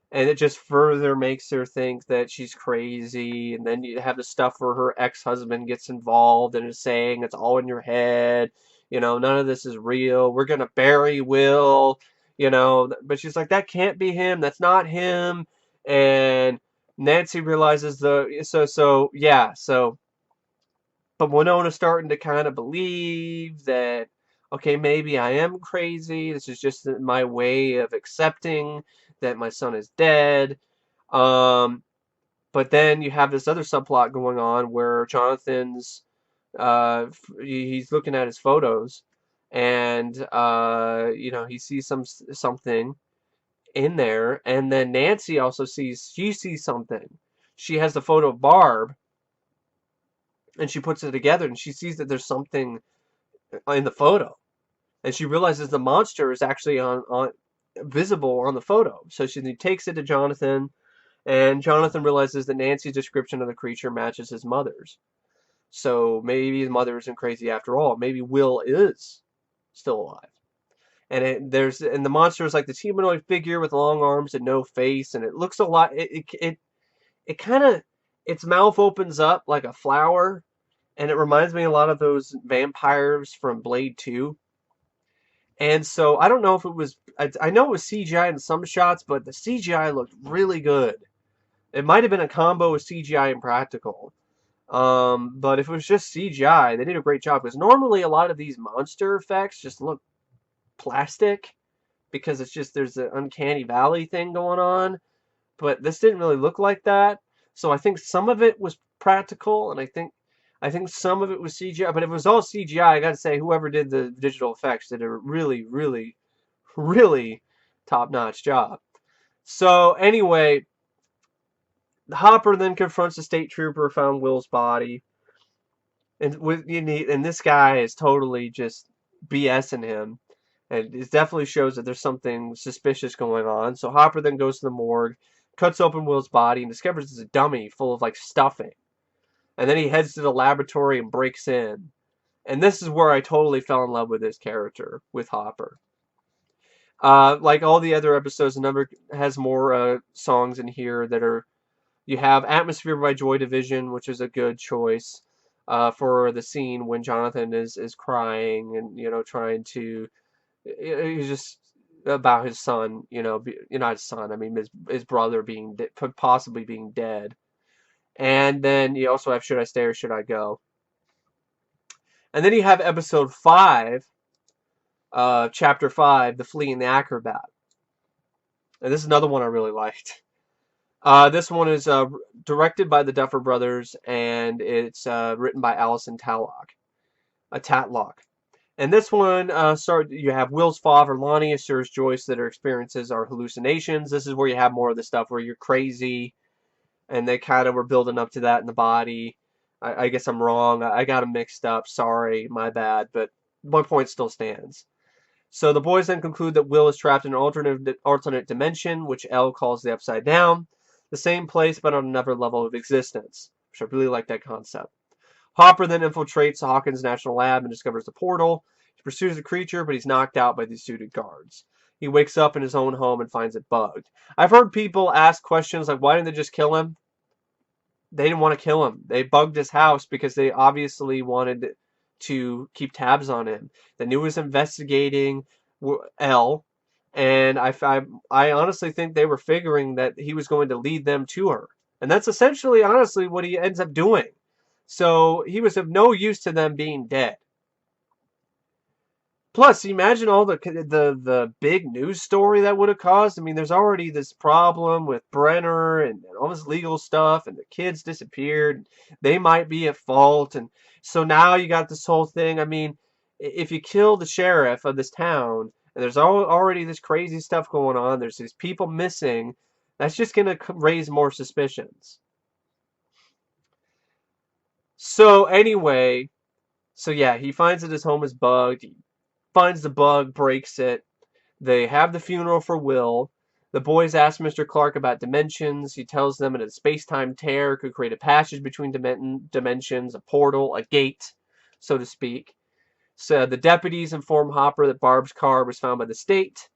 And it just further makes her think that she's crazy. And then you have the stuff where her ex-husband gets involved and is saying it's all in your head. None of this is real. We're gonna bury Will. But she's like, that can't be him. That's not him. And Nancy realizes but Winona's starting to kind of believe that, okay, maybe I am crazy. This is just my way of accepting that my son is dead. Um, but then you have this other subplot going on where Jonathan's, he's looking at his photos, and he sees something in there, and then Nancy also she sees something. She has the photo of Barb, and she puts it together, and she sees that there's something in the photo, and she realizes the monster is actually on visible on the photo. So she takes it to Jonathan, and Jonathan realizes that Nancy's description of the creature matches his mother's. So maybe his mother isn't crazy after all. Maybe Will is still alive. And the monster is like this humanoid figure with long arms and no face, and it looks a lot. It kind of, its mouth opens up like a flower, and it reminds me a lot of those vampires from Blade 2. And so I don't know if it was, I know it was CGI in some shots, but the CGI looked really good. It might have been a combo of CGI and practical. But if it was just CGI, they did a great job, because normally a lot of these monster effects just look plastic, because it's just, there's an uncanny valley thing going on. But this didn't really look like that. So I think some of it was practical, and I think some of it was CGI. But if it was all CGI, I gotta say, whoever did the digital effects did a really, really, really top-notch job. So anyway, Hopper then confronts the state trooper who found Will's body, and this guy is totally just BSing him, and it definitely shows that there's something suspicious going on. So Hopper then goes to the morgue, cuts open Will's body, and discovers it's a dummy full of like stuffing. And then he heads to the laboratory and breaks in. And this is where I totally fell in love with this character, with Hopper. Like all the other episodes, the number has more songs in here that are. You have Atmosphere by Joy Division, which is a good choice for the scene when Jonathan is crying and trying to. He's just about his son, not his son. I mean his brother possibly being dead. And then you also have Should I Stay or Should I Go? And then you have episode 5, Chapter 5, The Flea and the Acrobat. And this is another one I really liked. This one is directed by the Duffer brothers, and it's written by Alison Tatlock. And this one, you have Will's father, Lonnie, assures Joyce that her experiences are hallucinations. This is where you have more of the stuff where you're crazy, and they kind of were building up to that in the body. I guess I'm wrong. I got them mixed up. Sorry, my bad. But my point still stands. So the boys then conclude that Will is trapped in an alternate dimension, which Elle calls the Upside Down. The same place, but on another level of existence. Which I really like that concept. Hopper then infiltrates Hawkins' national lab and discovers the portal. He pursues the creature, but he's knocked out by these suited guards. He wakes up in his own home and finds it bugged. I've heard people ask questions like, why didn't they just kill him? They didn't want to kill him. They bugged his house because they obviously wanted to keep tabs on him. They knew he was investigating Elle, and I honestly think they were figuring that he was going to lead them to her. And that's essentially, honestly, what he ends up doing. So he was of no use to them being dead. Plus, imagine all the big news story that would have caused. I mean, there's already this problem with Brenner and all this legal stuff, and the kids disappeared. They might be at fault, and so now you got this whole thing. I mean, if you kill the sheriff of this town, and there's already this crazy stuff going on, there's these people missing, that's just going to raise more suspicions. So anyway, yeah, he finds that his home is bugged. He finds the bug, breaks it. They have the funeral for Will. The boys ask Mr. Clark about dimensions. He tells them that a space-time tear could create a passage between dimensions, a portal, a gate, so to speak. So the deputies inform Hopper that Barb's car was found by the state.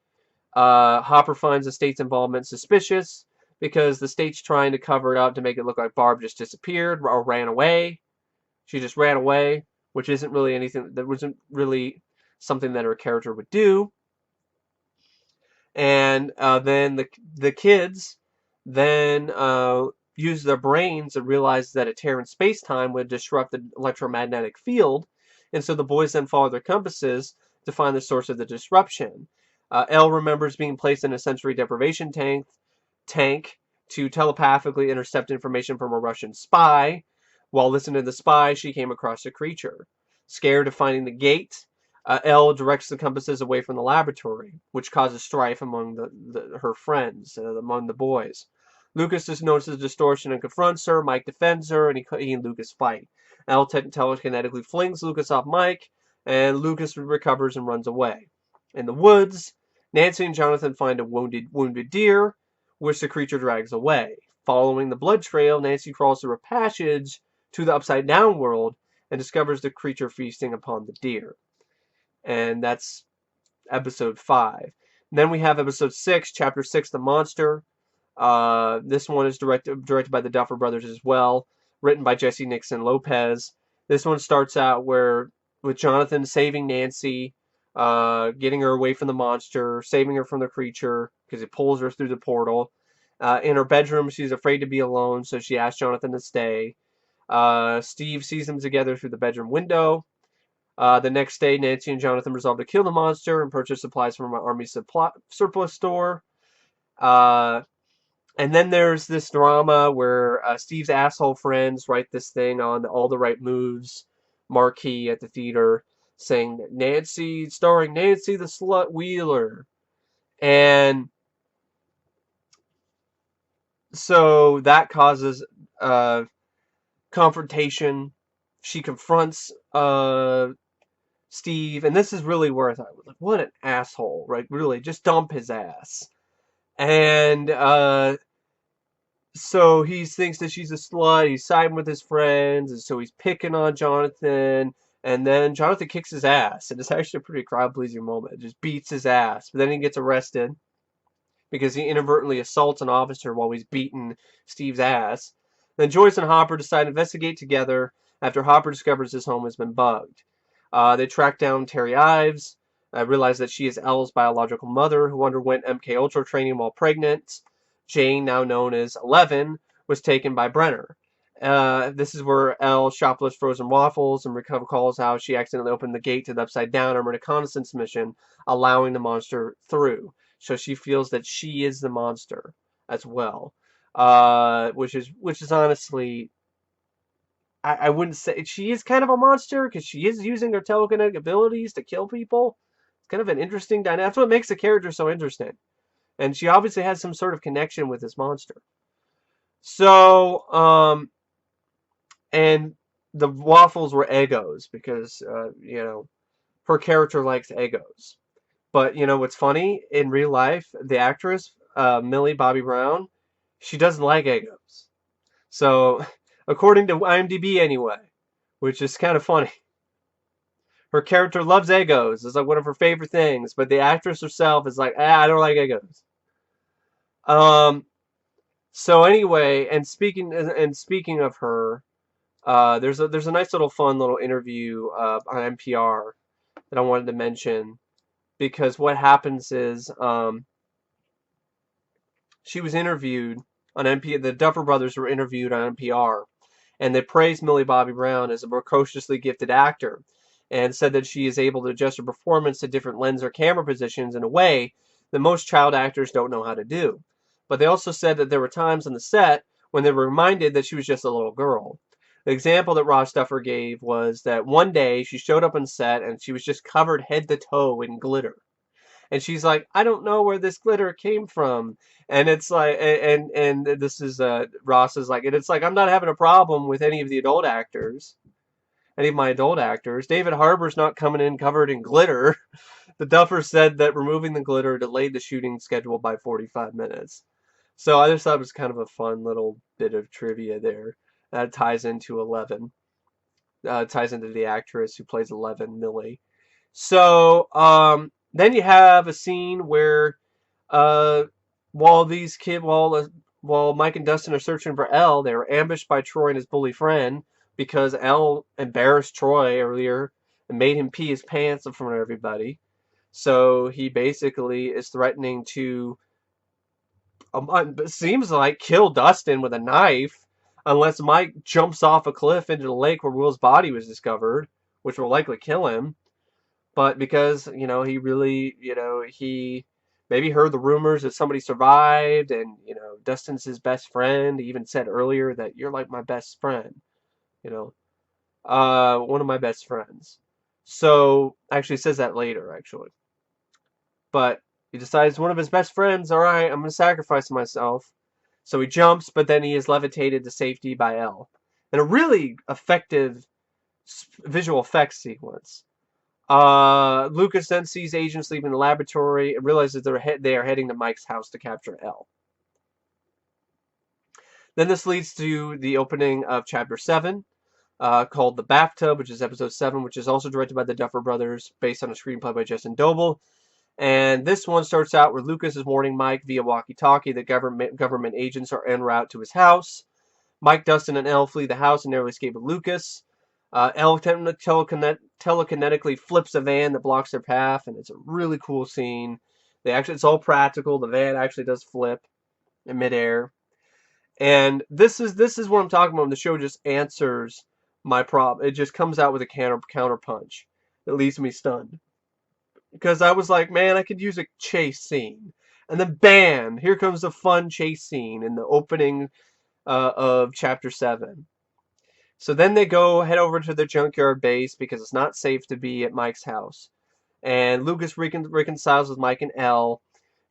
Hopper finds the state's involvement suspicious because the state's trying to cover it up to make it look like Barb just disappeared or ran away. She just ran away, which isn't really anything, that wasn't really something that her character would do. And then the kids then use their brains and realize that a tear in space-time would disrupt the electromagnetic field. And so the boys then follow their compasses to find the source of the disruption. Elle remembers being placed in a sensory deprivation tank to telepathically intercept information from a Russian spy. While listening to the spy, she came across the creature. Scared of finding the gate, Elle directs the compasses away from the laboratory, which causes strife among her friends, among the boys. Lucas just notices the distortion and confronts her. Mike defends her, and he and Lucas fight. Elle telekinetically flings Lucas off Mike, and Lucas recovers and runs away. In the woods, Nancy and Jonathan find a wounded deer, which the creature drags away. Following the blood trail, Nancy crawls through a passage to the Upside Down world and discovers the creature feasting upon the deer. And that's episode 5. And then we have episode 6, chapter 6, The Monster. This one is directed by the Duffer brothers as well, written by Jesse Nixon Lopez. This one starts out with Jonathan saving Nancy, getting her away from the monster, saving her from the creature because it pulls her through the portal. In her bedroom, she's afraid to be alone, so she asks Jonathan to stay. Steve sees them together through the bedroom window. The next day, Nancy and Jonathan resolve to kill the monster and purchase supplies from an army surplus store. And then there's this drama where Steve's asshole friends write this thing on All the Right Moves marquee at the theater saying Nancy, starring Nancy the Slut Wheeler. And so that causes confrontation. She confronts Steve, and this is really where I thought, like, what an asshole, right? Really, just dump his ass. And so he thinks that she's a slut. He's siding with his friends, and so he's picking on Jonathan. And then Jonathan kicks his ass, and it's actually a pretty crowd-pleasing moment. It just beats his ass. But then he gets arrested because he inadvertently assaults an officer while he's beating Steve's ass. Then Joyce and Hopper decide to investigate together after Hopper discovers his home has been bugged. They track down Terry Ives, realize that she is Elle's biological mother who underwent MK Ultra training while pregnant. Jane, now known as 11, was taken by Brenner. This is where Elle shoplifts frozen waffles and recalls how she accidentally opened the gate to the Upside Down on a reconnaissance mission, allowing the monster through. So she feels that she is the monster as well, which is honestly, I wouldn't say she is kind of a monster because she is using her telekinetic abilities to kill people. It's kind of an interesting dynamic. That's what makes the character so interesting, and she obviously has some sort of connection with this monster. So, and the waffles were Eggos because, her character likes Eggos. But, what's funny? In real life, the actress, Millie Bobby Brown, she doesn't like Eggos. So, according to IMDb anyway, which is kind of funny. Her character loves Eggos. It's like one of her favorite things. But the actress herself is like, I don't like Eggos. So anyway, and speaking of her, there's a nice little fun little interview on NPR that I wanted to mention because what happens is she was interviewed on NPR. The Duffer brothers were interviewed on NPR, and they praised Millie Bobby Brown as a precociously gifted actor, and said that she is able to adjust her performance to different lens or camera positions in a way that most child actors don't know how to do. But they also said that there were times on the set when they were reminded that she was just a little girl. The example that Ross Duffer gave was that one day she showed up on set and she was just covered head to toe in glitter. And she's like, I don't know where this glitter came from. And it's like, and this is, Ross is like, and it's like, I'm not having a problem with any of the adult actors. Any of my adult actors. David Harbour's not coming in covered in glitter. The Duffer said that removing the glitter delayed the shooting schedule by 45 minutes. So I just thought it was kind of a fun little bit of trivia there. That ties into 11. Ties into the actress who plays 11, Millie. So, then you have a scene where, while Mike and Dustin are searching for Elle, they were ambushed by Troy and his bully friend because Elle embarrassed Troy earlier and made him pee his pants in front of everybody. So he basically is threatening to, seems like, kill Dustin with a knife unless Mike jumps off a cliff into the lake where Will's body was discovered, which will likely kill him. But because, he really, he maybe heard the rumors that somebody survived and, Dustin's his best friend. He even said earlier that you're like my best friend, one of my best friends. So, actually says that later, actually. But he decides one of his best friends, all right, I'm going to sacrifice myself. So he jumps, but then he is levitated to safety by Elle. And a really effective visual effects sequence. Lucas then sees agents leaving the laboratory and realizes they are heading to Mike's house to capture Elle. Then this leads to the opening of Chapter 7, called The Bathtub, which is Episode 7, which is also directed by the Duffer Brothers, based on a screenplay by Justin Doble. And this one starts out where Lucas is warning Mike via walkie-talkie that government agents are en route to his house. Mike, Dustin, and Elle flee the house and narrowly escape with Lucas. Elle telekinetically flips a van that blocks their path, and it's a really cool scene. It's all practical. The van actually does flip in midair. And this is what I'm talking about when the show just answers my problem. It just comes out with a counter punch that leaves me stunned. Because I was like, man, I could use a chase scene. And then bam, here comes the fun chase scene in the opening of Chapter 7. So then they head over to the junkyard base because it's not safe to be at Mike's house. And Lucas reconciles with Mike and Elle.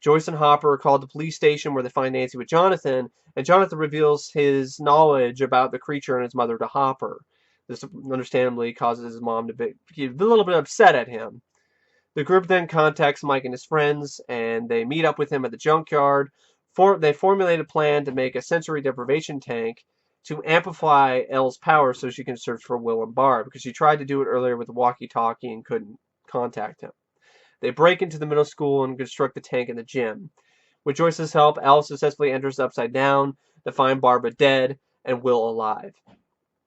Joyce and Hopper are called to the police station where they find Nancy with Jonathan. And Jonathan reveals his knowledge about the creature and his mother to Hopper. This understandably causes his mom to be a little bit upset at him. The group then contacts Mike and his friends, and they meet up with him at the junkyard. They formulate a plan to make a sensory deprivation tank to amplify Elle's power so she can search for Will and Barb, because she tried to do it earlier with the walkie-talkie and couldn't contact him. They break into the middle school and construct the tank in the gym. With Joyce's help, Elle successfully enters the Upside Down to find Barbara dead and Will alive.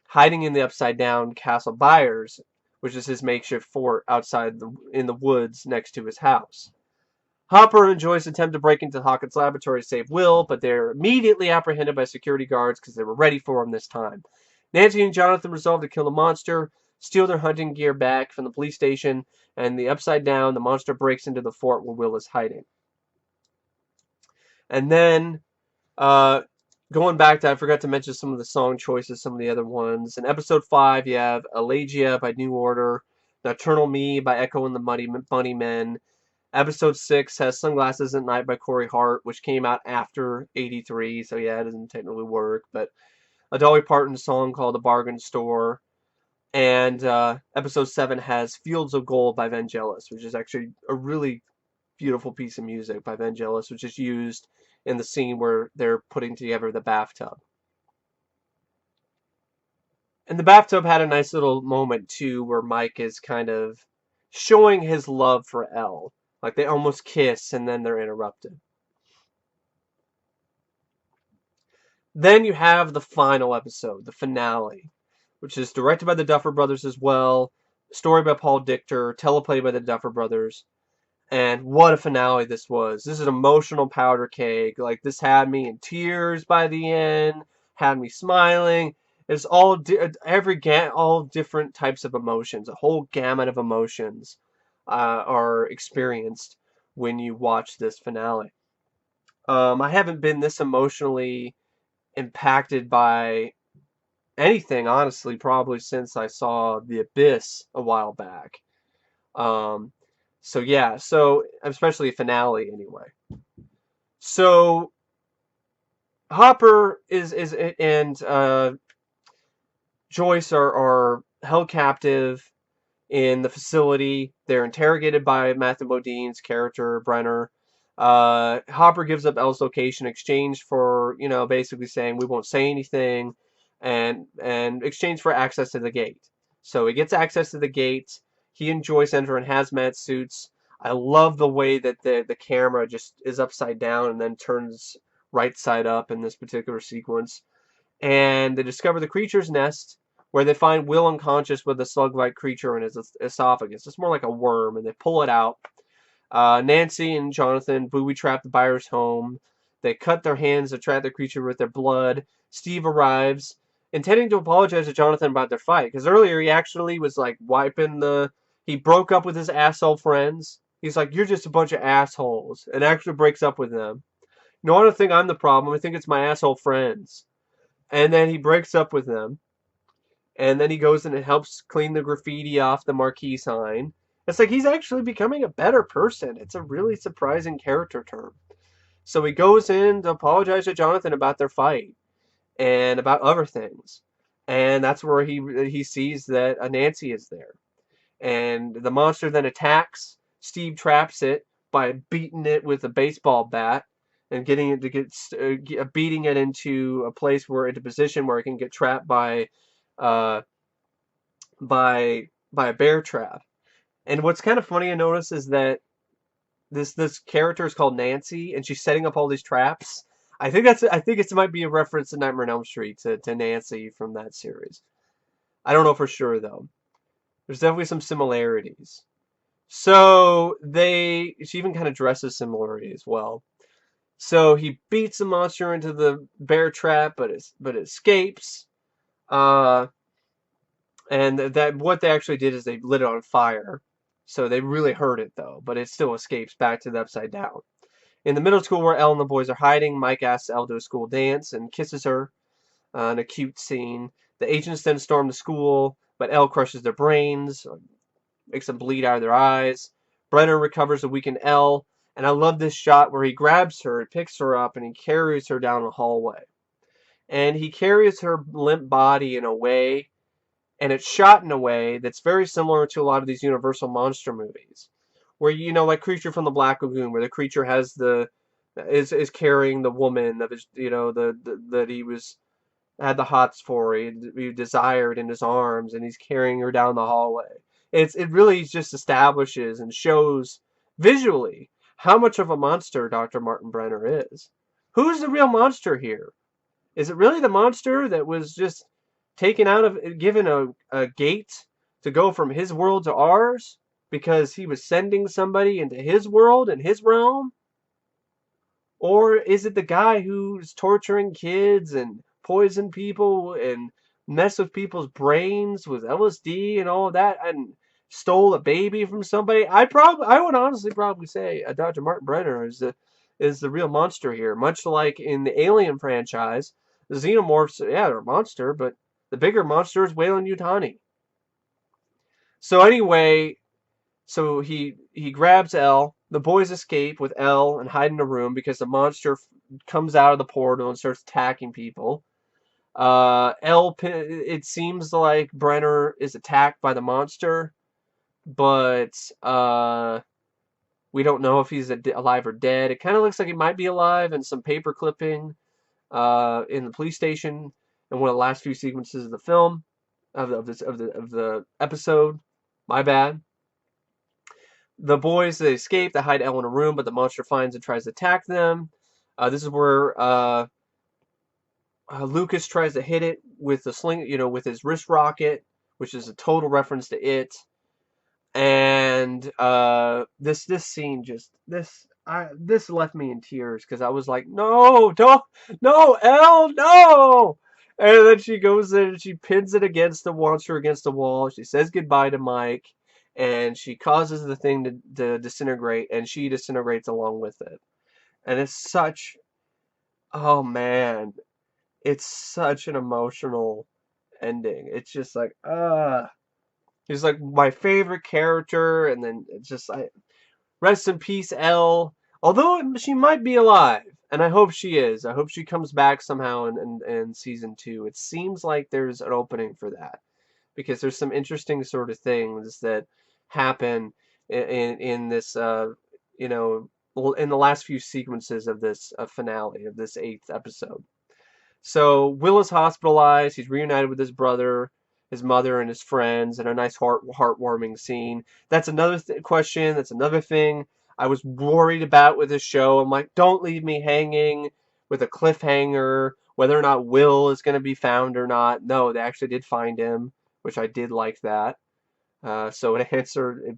Hiding in the Upside Down Castle Byers, which is his makeshift fort outside in the woods next to his house. Hopper and Joyce attempt to break into Hawkins' laboratory to save Will, but they're immediately apprehended by security guards because they were ready for him this time. Nancy and Jonathan resolve to kill the monster, steal their hunting gear back from the police station, and upside down, the monster breaks into the fort where Will is hiding. And then, going back to, I forgot to mention some of the song choices, some of the other ones. In episode 5, you have Elegia by New Order, Nocturnal Me by Echo and the Bunny Men. Episode 6 has Sunglasses at Night by Corey Hart, which came out after 83, so yeah, it doesn't technically work. But a Dolly Parton song called The Bargain Store. And episode 7 has Fields of Gold by Vangelis, which is actually a really beautiful piece of music by Vangelis, which is used in the scene where they're putting together the bathtub. And the bathtub had a nice little moment, too, where Mike is kind of showing his love for Elle. Like, they almost kiss, and then they're interrupted. Then you have the final episode, the finale, which is directed by the Duffer Brothers as well, story by Paul Dichter, teleplay by the Duffer Brothers. And what a finale this was. This is an emotional powder keg. Like, this had me in tears by the end, had me smiling. It's all different types of emotions. A whole gamut of emotions are experienced when you watch this finale. I haven't been this emotionally impacted by anything, honestly, probably since I saw The Abyss a while back. So yeah, especially a finale anyway. So Hopper and Joyce are held captive in the facility. They're interrogated by Matthew Modine's character, Brenner. Hopper gives up Elle's location in exchange for, basically saying we won't say anything, and exchange for access to the gate. So he gets access to the gate. He and Joyce enter in hazmat suits. I love the way that the camera just is upside down and then turns right side up in this particular sequence. And they discover the creature's nest, where they find Will unconscious with a slug-like creature in his esophagus. It's more like a worm, and they pull it out. Nancy and Jonathan booby-trap the buyer's home. They cut their hands to trap the creature with their blood. Steve arrives, intending to apologize to Jonathan about their fight, because earlier he actually was like he broke up with his asshole friends. He's like, you're just a bunch of assholes, and actually breaks up with them. No, I don't think I'm the problem. I think it's my asshole friends. And then he breaks up with them. And then he goes in and helps clean the graffiti off the marquee sign. It's like he's actually becoming a better person. It's a really surprising character turn. So he goes in to apologize to Jonathan about their fight and about other things. And that's where he sees that Nancy is there. And the monster then attacks. Steve traps it by beating it with a baseball bat and getting it to beating it into a position where it can get trapped by a bear trap. And what's kind of funny to notice is that this character is called Nancy, and she's setting up all these traps. I think it might be a reference to Nightmare on Elm Street to Nancy from that series. I don't know for sure though. There's definitely some similarities. So she even kind of dresses similarly as well. So he beats the monster into the bear trap, but it escapes. And that what they actually did is they lit it on fire. So they really hurt it though, but it still escapes back to the upside down. In the middle school where Elle and the boys are hiding, Mike asks Elle to a school dance and kisses her in a cute scene. The agents then storm the school, but Elle crushes their brains, makes them bleed out of their eyes. Brenner recovers the weakened Elle, and I love this shot where he grabs her, picks her up, and he carries her down the hallway. And he carries her limp body in a way, and it's shot in a way that's very similar to a lot of these Universal monster movies, where like Creature from the Black Lagoon, where the creature has is carrying the woman of his, that he had the hots for, he desired in his arms, and he's carrying her down the hallway. It really just establishes and shows visually how much of a monster Dr. Martin Brenner is. Who's the real monster here? Is it really the monster that was just given a gate to go from his world to ours? because he was sending somebody into his world and his realm? Or is it the guy who's torturing kids and poison people and mess with people's brains with LSD and all of that and stole a baby from somebody? I would honestly probably say Dr. Martin Brenner is the real monster here. Much like in the Alien franchise, the xenomorphs, yeah, they're a monster, but the bigger monster is Weyland Yutani. So anyway, so he grabs Elle. The boys escape with Elle and hide in a room because the monster comes out of the portal and starts attacking people. It seems like Brenner is attacked by the monster, but we don't know if he's alive or dead. It kind of looks like he might be alive in some paper clipping in the police station in one of the last few sequences of the film of the episode. My bad. The boys, they escape, they hide Elle in a room, but the monster finds and tries to attack them. This is where Lucas tries to hit it with the sling, with his wrist rocket, which is a total reference to it. And this scene this left me in tears because I was like, no, don't, no, Elle, no. And then she goes in and she pins it against the monster against the wall. She says goodbye to Mike. And she causes the thing to disintegrate, and she disintegrates along with it. And it's oh man, it's such an emotional ending. It's just like, he's like my favorite character, and then it's just like, rest in peace, Elle. Although she might be alive, and I hope she is. I hope she comes back somehow in season 2. It seems like there's an opening for that, because there's some interesting sort of things that happen in this in the last few sequences of this finale of this 8th episode. So Will is hospitalized. He's reunited with his brother, his mother, and his friends in a nice heartwarming scene. That's another question. That's another thing I was worried about with this show. I'm like, don't leave me hanging with a cliffhanger whether or not Will is going to be found or not. No, they actually did find him, which I did like that. So it answered, it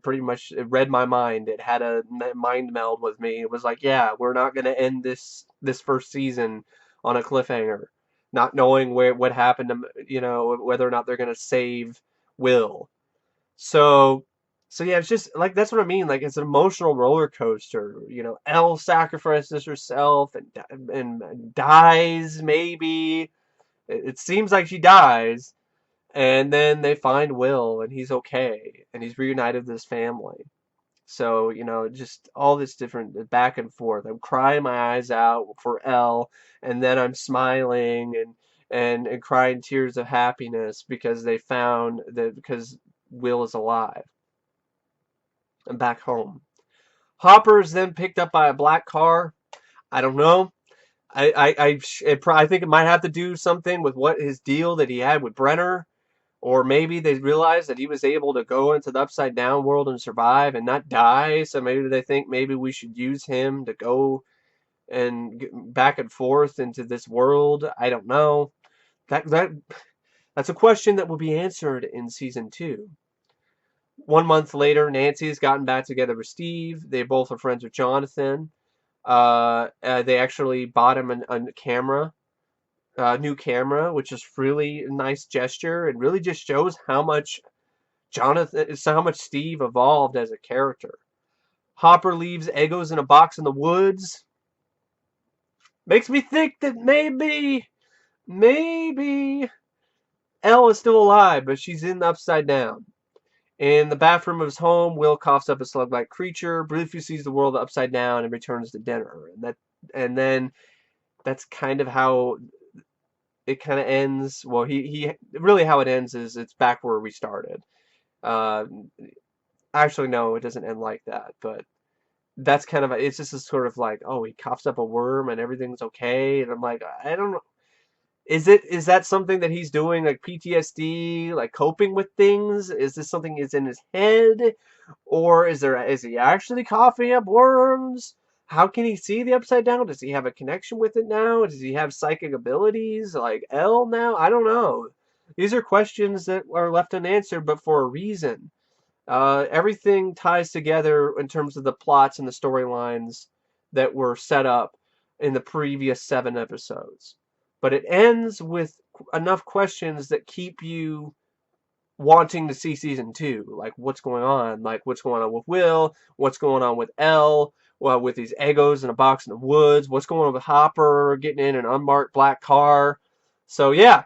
read my mind. It had a mind meld with me. It was like, yeah, we're not going to end this first season on a cliffhanger, not knowing what happened to, whether or not they're going to save Will. So yeah, it's just like, that's what I mean. Like, it's an emotional roller coaster. Elle sacrifices herself and dies, maybe. It seems like she dies. And then they find Will, and he's okay, and he's reunited with his family. So, just all this different back and forth. I'm crying my eyes out for Elle, and then I'm smiling and crying tears of happiness because because Will is alive and back home. Hopper is then picked up by a black car. I don't know. I think it might have to do something with what his deal that he had with Brenner. Or maybe they realized that he was able to go into the upside down world and survive and not die. So maybe they think maybe we should use him to go and back and forth into this world. I don't know. That's a question that will be answered in season 2. 1 month later, Nancy has gotten back together with Steve. They both are friends with Jonathan. They actually bought him a camera. New camera, which is really a nice gesture. It really just shows how much Steve evolved as a character. Hopper leaves Eggos in a box in the woods. Makes me think that maybe Elle is still alive, but she's in the upside down. In the bathroom of his home, Will coughs up a slug-like creature, briefly sees the world upside down, and returns to dinner. And then that's kind of how it kind of ends. Well, he really, how it ends is it's back where we started. Actually, no, it doesn't end like that, but that's kind of it's just a sort of like, oh, he coughs up a worm and everything's okay, and I'm like, I don't know. Is that something that he's doing, like PTSD, like coping with things? Is this something that's in his head, or is he actually coughing up worms? How can he see the upside down? Does he have a connection with it now? Does he have psychic abilities like Elle now? I don't know. These are questions that are left unanswered, but for a reason. Everything ties together in terms of the plots and the storylines that were set up in the previous 7 episodes. But it ends with enough questions that keep you wanting to see season 2. Like, what's going on? Like, what's going on with Will? What's going on with Elle? Well, with these Eggos in a box in the woods? What's going on with Hopper getting in an unmarked black car? So, yeah.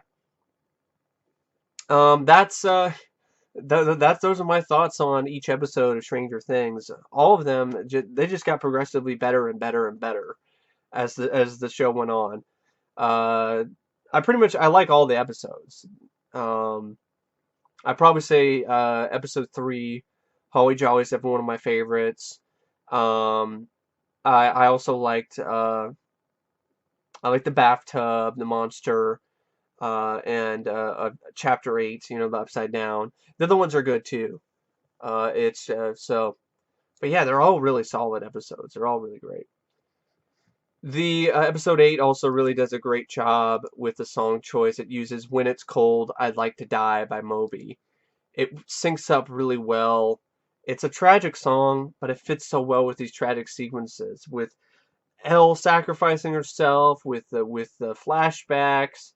That's those are my thoughts on each episode of Stranger Things. All of them, they just got progressively better and better and better as the show went on. Uh, I like all the episodes. Um, I probably say episode 3, Holly Jolly's definitely one of my favorites. Um, I also liked I liked the bathtub, the monster, and chapter 8, the upside down. The other ones are good too. But yeah, they're all really solid episodes. They're all really great. The episode 8 also really does a great job with the song choice. It uses "When It's Cold, I'd Like to Die" by Moby. It syncs up really well. It's a tragic song, but it fits so well with these tragic sequences, with Elle sacrificing herself, with the flashbacks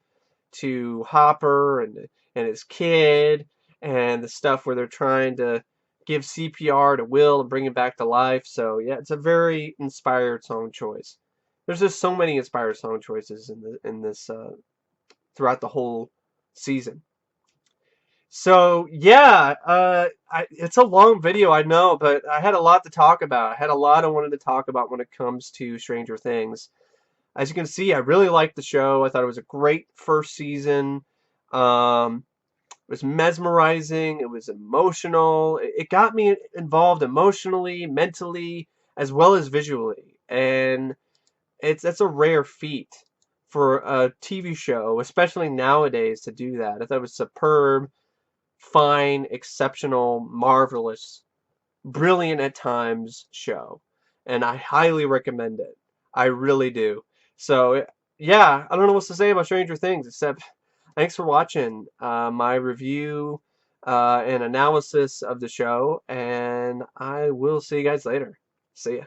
to Hopper and his kid, and the stuff where they're trying to give CPR to Will and bring him back to life. So yeah, it's a very inspired song choice. There's just so many inspired song choices in this throughout the whole season. So yeah, it's a long video, I know, but I had a lot to talk about. I had a lot I wanted to talk about when it comes to Stranger Things. As you can see, I really liked the show. I thought it was a great first season. It was mesmerizing. It was emotional. It got me involved emotionally, mentally, as well as visually. And that's a rare feat for a TV show, especially nowadays, to do that. I thought it was superb, fine, exceptional, marvelous, brilliant at times show. And I highly recommend it. I really do. So, yeah, I don't know what to say about Stranger Things, except thanks for watching my review and analysis of the show, and I will see you guys later. See ya.